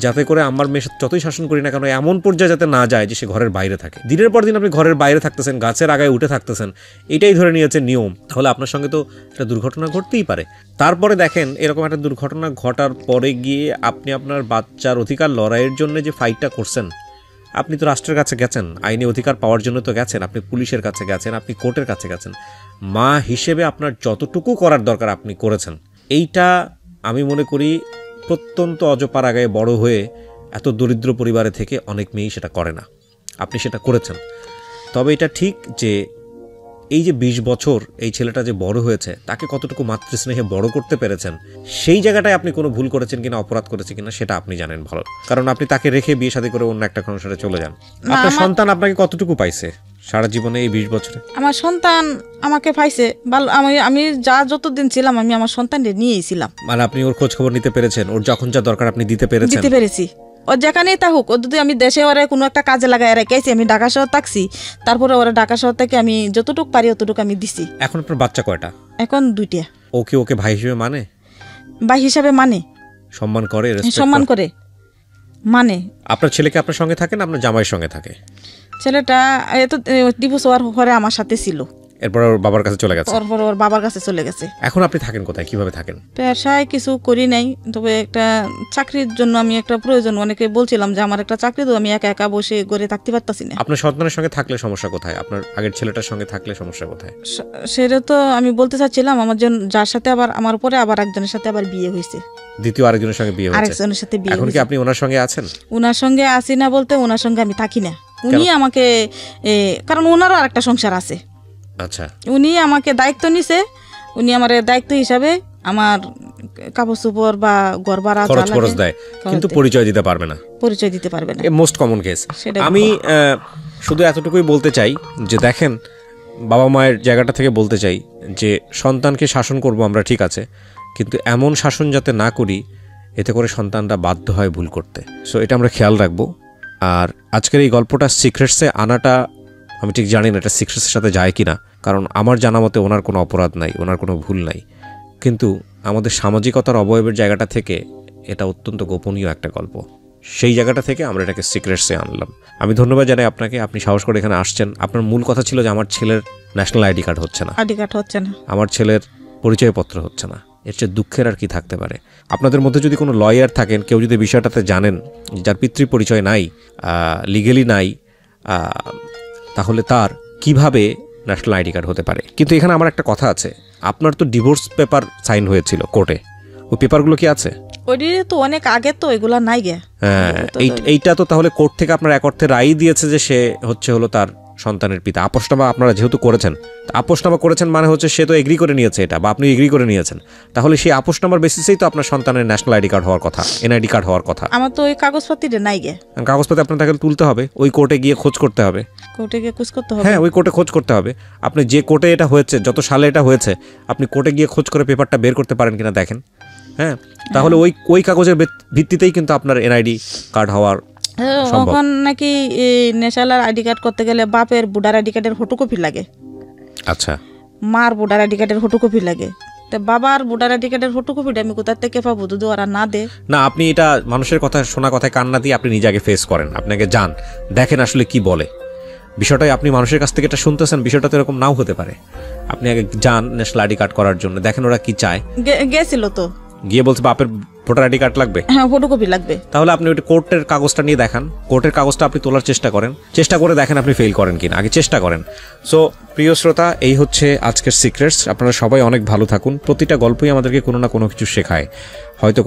যাতে করে আমার মেয়ে যতই শাসন করি না কেন এমন পর্যায়ে যাতে না যায় যে সে ঘরের বাইরে থাকে। দিনের পর দিন আপনি ঘরের বাইরে থাকতেছেন, গাছের আগায় উঠে থাকতেছেন, এটাই ধরে নিয়েছে নিয়ম। তাহলে আপনার সঙ্গে তো একটা দুর্ঘটনা ঘটতেই পারে। তারপরে দেখেন, এরকম একটা দুর্ঘটনা ঘটার পরে গিয়ে আপনি আপনার বাচ্চার অধিকার লড়াইয়ের জন্য যে ফাইটটা করছেন, আপনি তো রাষ্ট্রের কাছে গেছেন, আইনি অধিকার পাওয়ার জন্য তো গেছেন, আপনি পুলিশের কাছে গেছেন, আপনি কোর্টের কাছে গেছেন। মা হিসেবে আপনার যতটুকু করার দরকার আপনি করেছেন। এইটা আমি মনে করি প্রত্যন্ত অজপাড়াগায়ে বড় হয়ে এত দরিদ্র পরিবারে থেকে অনেক মেয়েই সেটা করে না। আপনি সেটা করেছেন। তবে এটা ঠিক যে এই যে 20 বছর এই ছেলেটা যে বড় হয়েছে, তাকে কতটুকু মাতৃস্নেহে বড় করতে পেরেছেন, সেই জায়গাটায় আপনি কোনো ভুল করেছেন কিনা, অপরাধ করেছেন কিনা সেটা আপনি জানেন ভালো। কারণ আপনি তাকে রেখে বিয়ে শাদী করে অন্য একটা সংসারে চলে যান। আপনার সন্তান আপনাকে কতটুকু পাইছে সারা জীবনে এই 20 বছরে? আমার সন্তান আমাকে পাইছে ভালো। আমি যতদিন ছিলাম আমি আমার সন্তানকে নিয়েই ছিলাম। মানে আপনি ওর খোঁজ খবর নিতে পেরেছেন, ওর যখন যা দরকার আপনি দিতে পেরেছি। ও যেখানেই থাকুক, ও যদি আমি দেশে ওরা কোনো একটা কাজে লাগাই রেখেছি, আমি ঢাকা শহর থাকছি, তারপরে ওরা ঢাকা শহর থেকে আমি যতটুকু পারি অতটুকু আমি দিছি। এখন আপনার বাচ্চা কয়টা? এখন 2টা। ওকে ভাই হিসেবে মানে? ভাই হিসাবে মানে, সম্মান করে, সম্মান করে। মানে আপনার ছেলেকে আপনার সঙ্গে থাকে না আপনার জামাইয়ের সঙ্গে থাকে? ছেলেটা এত ডিভোর্স হওয়ার পরে আমার সাথে ছিল, এরপর ওর বাবার কাছে চলে গেছে। তারপর ওর বাবার কাছে চলে গেছে। এখন আপনি থাকেন কোথায়, কিভাবে থাকেন? পেশায় কিছু করি নাই, তবে একটা চাকরির জন্য আমি একটা প্রয়োজন, অনেকে বলছিলাম যে আমার একটা চাকরি তো, আমি একা একা বসে ঘরে থাকতে পারতাছি না। আপনার সন্তানের সঙ্গে থাকলে সমস্যা কোথায়? আপনার আগের ছেলেটার সঙ্গে থাকলে সমস্যা কোথায়? সেটা তো আমি বলতে চাচ্ছিলাম, আমার যার সাথে আবার আমার পরে আবার একজনের সাথে আবার বিয়ে হয়েছে, দ্বিতীয় আরেকজনের সঙ্গে বিয়ে হয়েছে, আরেকজনের সাথে বিয়ে। এখন কি আপনি ওনার সঙ্গে আছেন? ওনার সঙ্গে আসি না বলতে, ওনার সঙ্গে আমি থাকি না। উনি আমাকে কারণ ওনারও আরেকটা সংসার আছে। আচ্ছা, উনি আমাকে দায়িত্ব নিছে, উনি আমার দায়িত্ব হিসাবে আমার কাপড় চোপড় বা ঘর ভাড়া খরচ দেয়, কিন্তু পরিচয় দিতে পারবে না, পরিচয় দিতে পারবে না। Most common case. আমি শুধু এতটুকুই বলতে চাই যে দেখেন, বাবা মায়ের জায়গাটা থেকে বলতে চাই যে সন্তানকে শাসন করব আমরা, ঠিক আছে, কিন্তু এমন শাসন যাতে না করি এতে করে সন্তানরা বাধ্য হয় ভুল করতে। সো এটা আমরা খেয়াল রাখবো। আর আজকের এই গল্পটা সিক্রেটসে আনাটা আমি ঠিক জানি না এটা সিক্রেটসের সাথে যায় কি না, কারণ আমার জানা মতে ওনার কোনো অপরাধ নাই, ওনার কোনো ভুল নাই, কিন্তু আমাদের সামাজিকতার অবয়বের জায়গাটা থেকে এটা অত্যন্ত গোপনীয় একটা গল্প, সেই জায়গাটা থেকে আমরা এটাকে সিক্রেটসে আনলাম। আমি ধন্যবাদ জানাই আপনাকে, আপনি সাহস করে এখানে আসছেন। আপনার মূল কথা ছিল যে আমার ছেলের ন্যাশনাল আইডি কার্ড হচ্ছে না, আমার ছেলের পরিচয়পত্র হচ্ছে না, এর চেয়ে দুঃখের আর কি থাকতে পারে? আপনাদের মধ্যে যদি কোনো লয়ার থাকেন, কেউ যদি বিষয়টাতে জানেন, যার পিতৃ পরিচয় নাই, লিগেলি নাই, তাহলে তার কিভাবে ন্যাশনাল আইডি কার্ড হতে পারে? কিন্তু এখানে আমার একটা কথা আছে, আপনার তো ডিভোর্স পেপার সাইন হয়েছিল কোর্টে, ওই পেপারগুলো কি আছে? ওইটি তো অনেক আগে, তো এগুলা নাই গে। হ্যাঁ, এইটা তো তাহলে কোর্ট থেকে আপনার এক অর্থে রায় দিয়েছে যে সে হলো তার সন্তানের পিতা। আপোষনামা আপনারা যেহেতু করেছেন, আপোষনামা করেছেন মানে হচ্ছে সে তো এগ্রি করে নিয়েছে এটা, বা আপনি এগ্রি করে নিয়েছেন, তাহলে সেই আপোষনামার বেসিসেই তো আপনার সন্তানের ন্যাশনাল আইডি কার্ড হওয়ার কথা, এনআইডি কার্ড হওয়ার কথা। আমার তো ওই কাগজপত্রটা নাই গে। কাগজপত্র আপনার তাকে তুলতে হবে, ওই কোর্টে গিয়ে খোঁজ করতে হবে, কোর্টে গিয়ে খোঁজ করতে হবে। হ্যাঁ, ওই কোর্টে খোঁজ করতে হবে। আপনি যে কোর্টে এটা হয়েছে, যত সালে এটা হয়েছে, আপনি কোর্টে গিয়ে খোঁজ করে পেপারটা বের করতে পারেন কিনা দেখেন। হ্যাঁ, তাহলে ওই কাগজের ভিত্তিতেই কিন্তু আপনার এনআইডি কার্ড হওয়ার সম্ভব। এখন নাকি ন্যাশনাল আইডি কার্ড করতে গেলে বাপের ভোটার আইডি কার্ডের ফটোকপি লাগে, আচ্ছা, মার ভোটার আইডি কার্ডের ফটোকপি লাগে। তা বাবার ভোটার আইডি কার্ডের ফটোকপিটা আমি কোথা থেকে পাবো যদি ওরা না দে? না, আপনি এটা মানুষের কথা শোনা কথায় কান্না দিয়ে আপনি নিজে আগে ফেস করেন, আপনাকে যান, দেখেন আসলে কি বলে বিষয়টাই। আপনি মানুষের কাছ থেকে এটা শুনতেছেন, বিষয়টা তো এরকম নাও হতে পারে। আপনি আগে যান ন্যাশনাল আইডি কার্ড করার জন্য, দেখেন ওরা কি চায়। গেছিল তো, গিয়ে বলছে বাপের ভোটার আইডি কার্ড লাগবে, হ্যাঁ ফটোকপি লাগবে। তাহলে আপনি ওই কোর্টের কাগজটা নিয়ে দেখান, কোর্টের কাগজটা আপনি তোলার চেষ্টা করেন, চেষ্টা করে দেখেন আপনি ফেল করেন কিনা, আগে চেষ্টা করেন। সো প্রিয় শ্রোতা, এই হচ্ছে আজকের সিক্রেটস। আপনারা সবাই অনেক ভালো থাকুন। প্রতিটা গল্পই আমাদেরকে কোনো না কোনো কিছু শেখায়, হয়তো